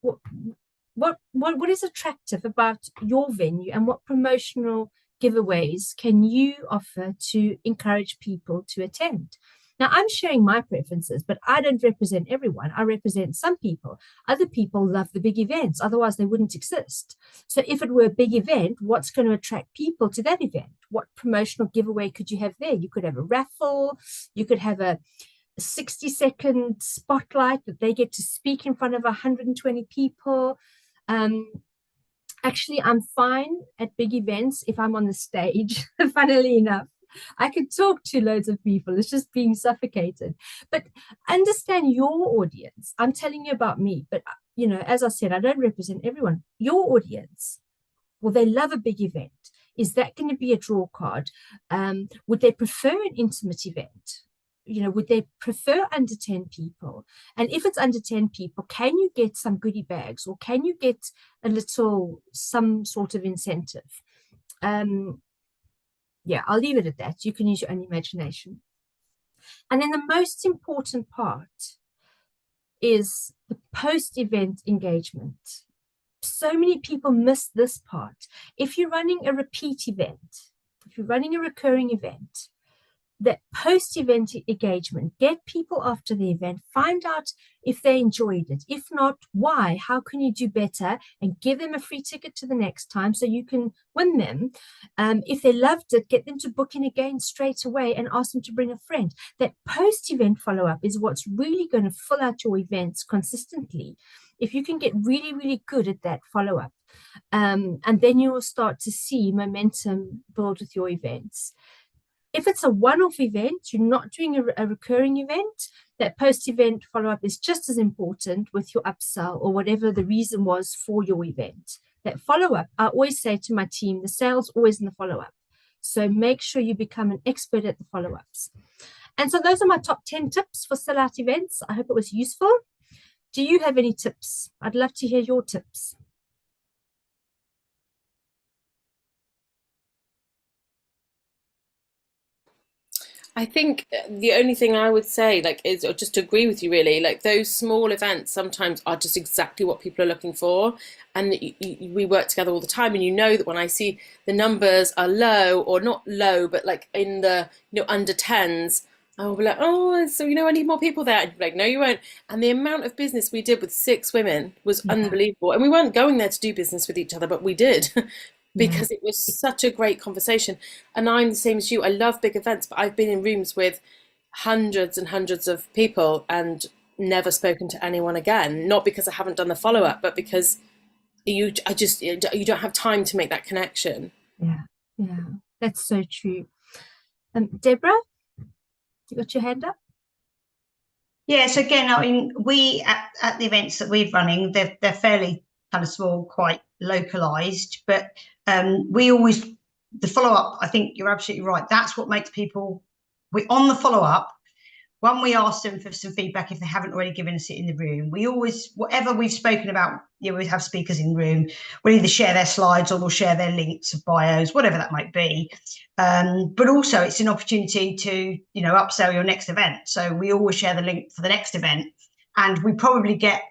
what is attractive about your venue, and what promotional giveaways can you offer to encourage people to attend? Now, I'm sharing my preferences, but I don't represent everyone. I represent some people. Other people love the big events, otherwise they wouldn't exist. So if it were a big event, what's going to attract people to that event? What promotional giveaway could you have there? You could have a raffle, you could have a 60-second spotlight that they get to speak in front of 120 people. Actually, I'm fine at big events if I'm on the stage, funnily enough. I could talk to loads of people. It's just being suffocated. But understand your audience. I'm telling you about me. But, you know, as I said, I don't represent everyone. Your audience, well, they love a big event. Is that going to be a draw card? Would they prefer an intimate event? You know, would they prefer under 10 people? And if it's under 10 people, can you get some goodie bags, or can you get some sort of incentive? Yeah, I'll leave it at that. You can use your own imagination. And then the most important part is the post-event engagement. So many people miss this part. If you're running a repeat event, if you're running a recurring event, that post-event engagement, get people after the event, find out if they enjoyed it. If not, why? How can you do better? And give them a free ticket to the next time so you can win them. If they loved it, get them to book in again straight away and ask them to bring a friend. That post-event follow-up is what's really going to fill out your events consistently. If you can get really, really good at that follow-up, and then you will start to see momentum build with your events. If it's a one-off event, you're not doing a recurring event, that post-event follow-up is just as important with your upsell or whatever the reason was for your event. That follow-up, I always say to my team, the sales always in the follow-up. So make sure you become an expert at the follow-ups. And so those are my top 10 tips for sellout events. I hope it was useful. Do you have any tips? I'd love to hear your tips. I think the only thing I would say, like, is or just to agree with you, really, like those small events sometimes are just exactly what people are looking for. And we work together all the time, and you know that when I see the numbers are low, or not low, but like in the, you know, under 10s, I'll be like, oh, so, you know, I need more people there. And you'd be like, no, you won't. And the amount of business we did with 6 women was unbelievable. And we weren't going there to do business with each other, but we did. Because it was such a great conversation. And I'm the same as you. I love big events, but I've been in rooms with hundreds and hundreds of people and never spoken to anyone again. Not because I haven't done the follow-up, but because you don't have time to make that connection. Yeah, that's so true. Deborah, you got your hand up? Yes, again, I mean, we at the events that we're running, they're fairly kind of small, quite localized, but we always, the follow-up, I think you're absolutely right. That's what makes people, on the follow-up, when we ask them for some feedback, if they haven't already given us it in the room, we always, whatever we've spoken about, you know, we have speakers in the room, we'll either share their slides or we'll share their links of bios, whatever that might be. But also it's an opportunity to, you know, upsell your next event. So we always share the link for the next event, and we probably get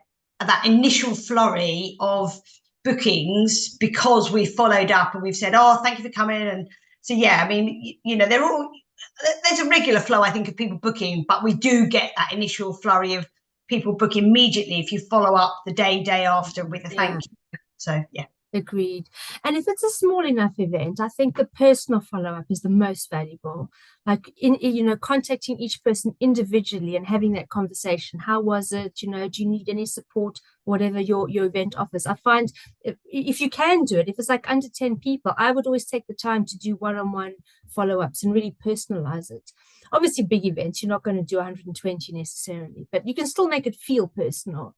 that initial flurry of bookings because we followed up and we've said, oh, thank you for coming, and So yeah, I mean, you know, there's a regular flow, I think, of people booking, but we do get that initial flurry of people book immediately if you follow up the day after with a thank you. So yeah. Agreed. And if it's a small enough event, I think the personal follow-up is the most valuable. Like you know, contacting each person individually and having that conversation. How was it? You know, do you need any support? Whatever your event offers. I find if you can do it, if it's like under 10 people, I would always take the time to do one-on-one follow-ups and really personalize it. Obviously, big events, you're not going to do 120 necessarily, but you can still make it feel personal.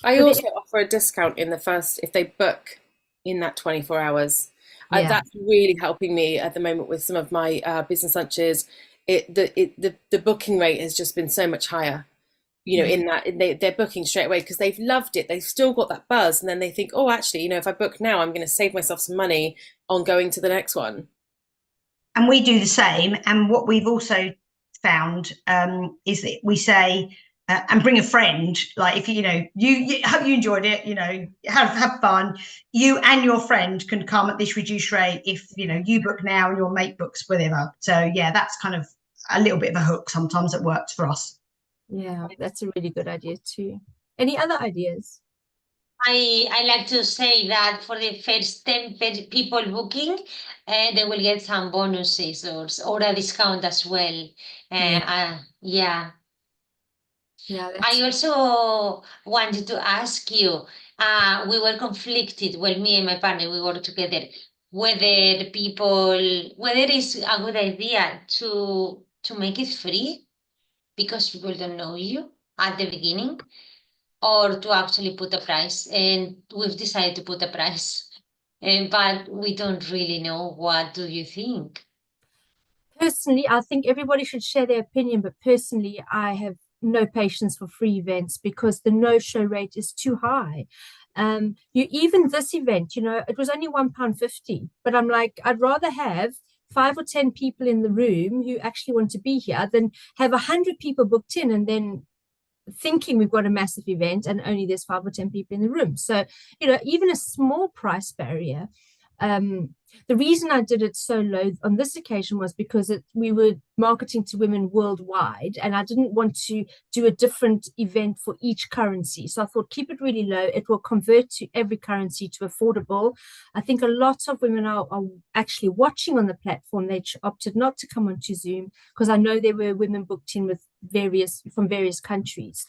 I also offer a discount in the first, if they book in that 24 hours. That's really helping me at the moment with some of my business lunches. The booking rate has just been so much higher, you know, in that they're booking straight away because they've loved it. They've still got that buzz. And then they think, oh, actually, you know, if I book now, I'm going to save myself some money on going to the next one. And we do the same. And what we've also found is that we say, and bring a friend. Like if you know you hope you enjoyed it, you know, have fun. You and your friend can come at this reduced rate if you know you book now and your mate books whatever. So yeah, that's kind of a little bit of a hook sometimes that works for us. Yeah, that's a really good idea too. Any other ideas? I like to say that for the first 10 people booking, they will get some bonuses or a discount as well. Yeah. I also wanted to ask you, we were conflicted, well, me and my partner, we work together, whether it's a good idea to make it free because people don't know you at the beginning, or to actually put a price. And we've decided to put a price, but we don't really know. What do you think? Personally, I think everybody should share their opinion, but personally, I have no patience for free events because the no-show rate is too high. Even this event, you know, it was only £1.50, but I'm like, I'd rather have 5 or 10 people in the room who actually want to be here than have 100 people booked in and then thinking we've got a massive event and only there's 5 or 10 people in the room. So, you know, even a small price barrier. The reason I did it so low on this occasion was because we were marketing to women worldwide, and I didn't want to do a different event for each currency. So I thought, keep it really low. It will convert to every currency to affordable. I think a lot of women are actually watching on the platform. They opted not to come onto Zoom because I know there were women booked in from various countries.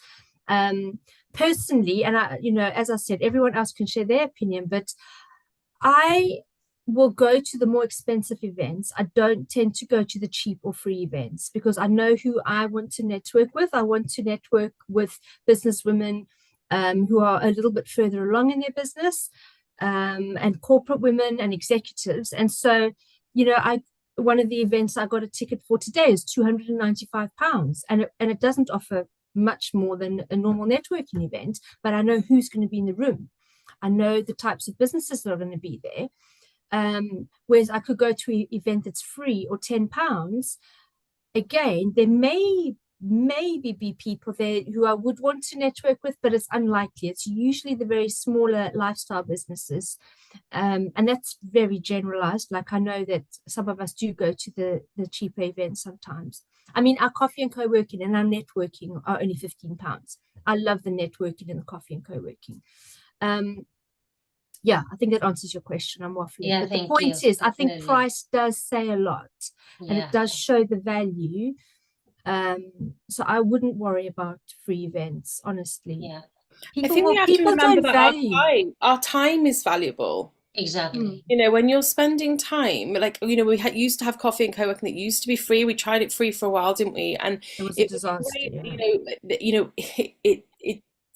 Personally, and you know, as I said, everyone else can share their opinion, but I will go to the more expensive events. I don't tend to go to the cheap or free events because I know who I want to network with. I want to network with business women who are a little bit further along in their business, and corporate women and executives. And so, you know, one of the events I got a ticket for today is £295, and it doesn't offer much more than a normal networking event, but I know who's going to be in the room. I know the types of businesses that are going to be there. Whereas I could go to an event that's free or £10. Again, there may maybe be people there who I would want to network with, but it's unlikely. It's usually the very smaller lifestyle businesses. And that's very generalized. Like I know that some of us do go to the cheaper events sometimes. I mean, our coffee and co-working and our networking are only £15. I love the networking and the coffee and co-working. Yeah, I think that answers your question. I'm waffling. Yeah, but the point is, I think price does say a lot, and it does show the value. So I wouldn't worry about free events, honestly. Yeah. I think we have to remember that our time is valuable. Exactly. You know, when you're spending time, like, you know, we used to have coffee and co-working that used to be free. We tried it free for a while, didn't we? And it was a disaster. It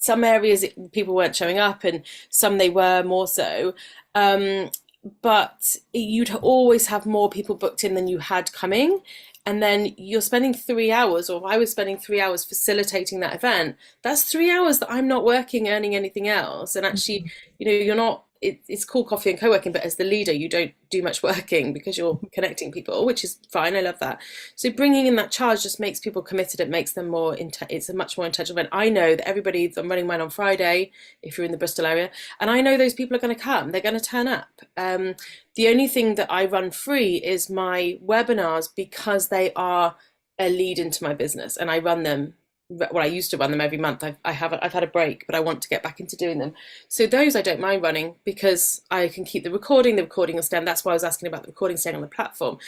some areas people weren't showing up, and some they were more so. But you'd always have more people booked in than you had coming. And then you're spending 3 hours, or I was spending 3 hours facilitating that event. That's 3 hours that I'm not working, earning anything else. And actually, you know, you're not it's called coffee and co-working, but as the leader, you don't do much working because you're connecting people, which is fine. I love that. So bringing in that charge just makes people committed. It makes them more, it's a much more intentional event. I know that everybody, I'm running mine on Friday, if you're in the Bristol area, and I know those people are going to come, they're going to turn up. The only thing that I run free is my webinars because they are a lead into my business, and I run them. Well, I used to run them every month. I've had a break, but I want to get back into doing them. So those I don't mind running because I can keep the recording. The recording will stay. That's why I was asking about the recording staying on the platform,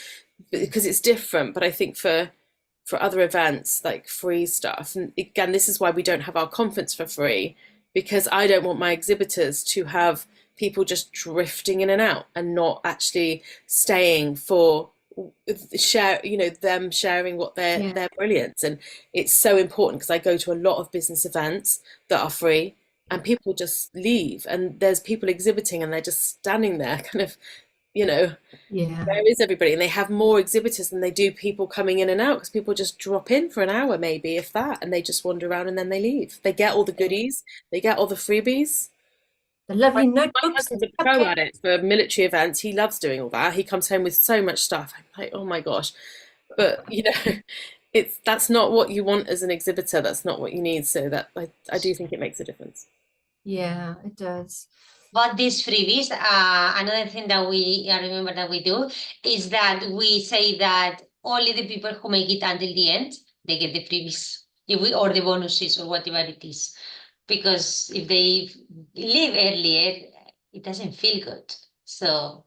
because it's different. But I think for other events like free stuff, and again, this is why we don't have our conference for free, because I don't want my exhibitors to have people just drifting in and out and not actually staying for them sharing what their brilliance. And it's so important because I go to a lot of business events that are free and people just leave, and there's people exhibiting and they're just standing there kind of, where is everybody? And they have more exhibitors than they do people coming in and out, because people just drop in for an hour, maybe if that, and they just wander around and then they leave. They get all the goodies, they get all the freebies. The lovely My notebooks. husband's a pro at it for military events. He loves doing all that. He comes home with so much stuff. I'm like, oh my gosh. But that's not what you want as an exhibitor. That's not what you need. So that I do think it makes a difference. Yeah, it does. But these freebies, another thing that I remember that we do is that we say that only the people who make it until the end, they get the freebies, or the bonuses or whatever it is. Because if they leave earlier, it doesn't feel good. So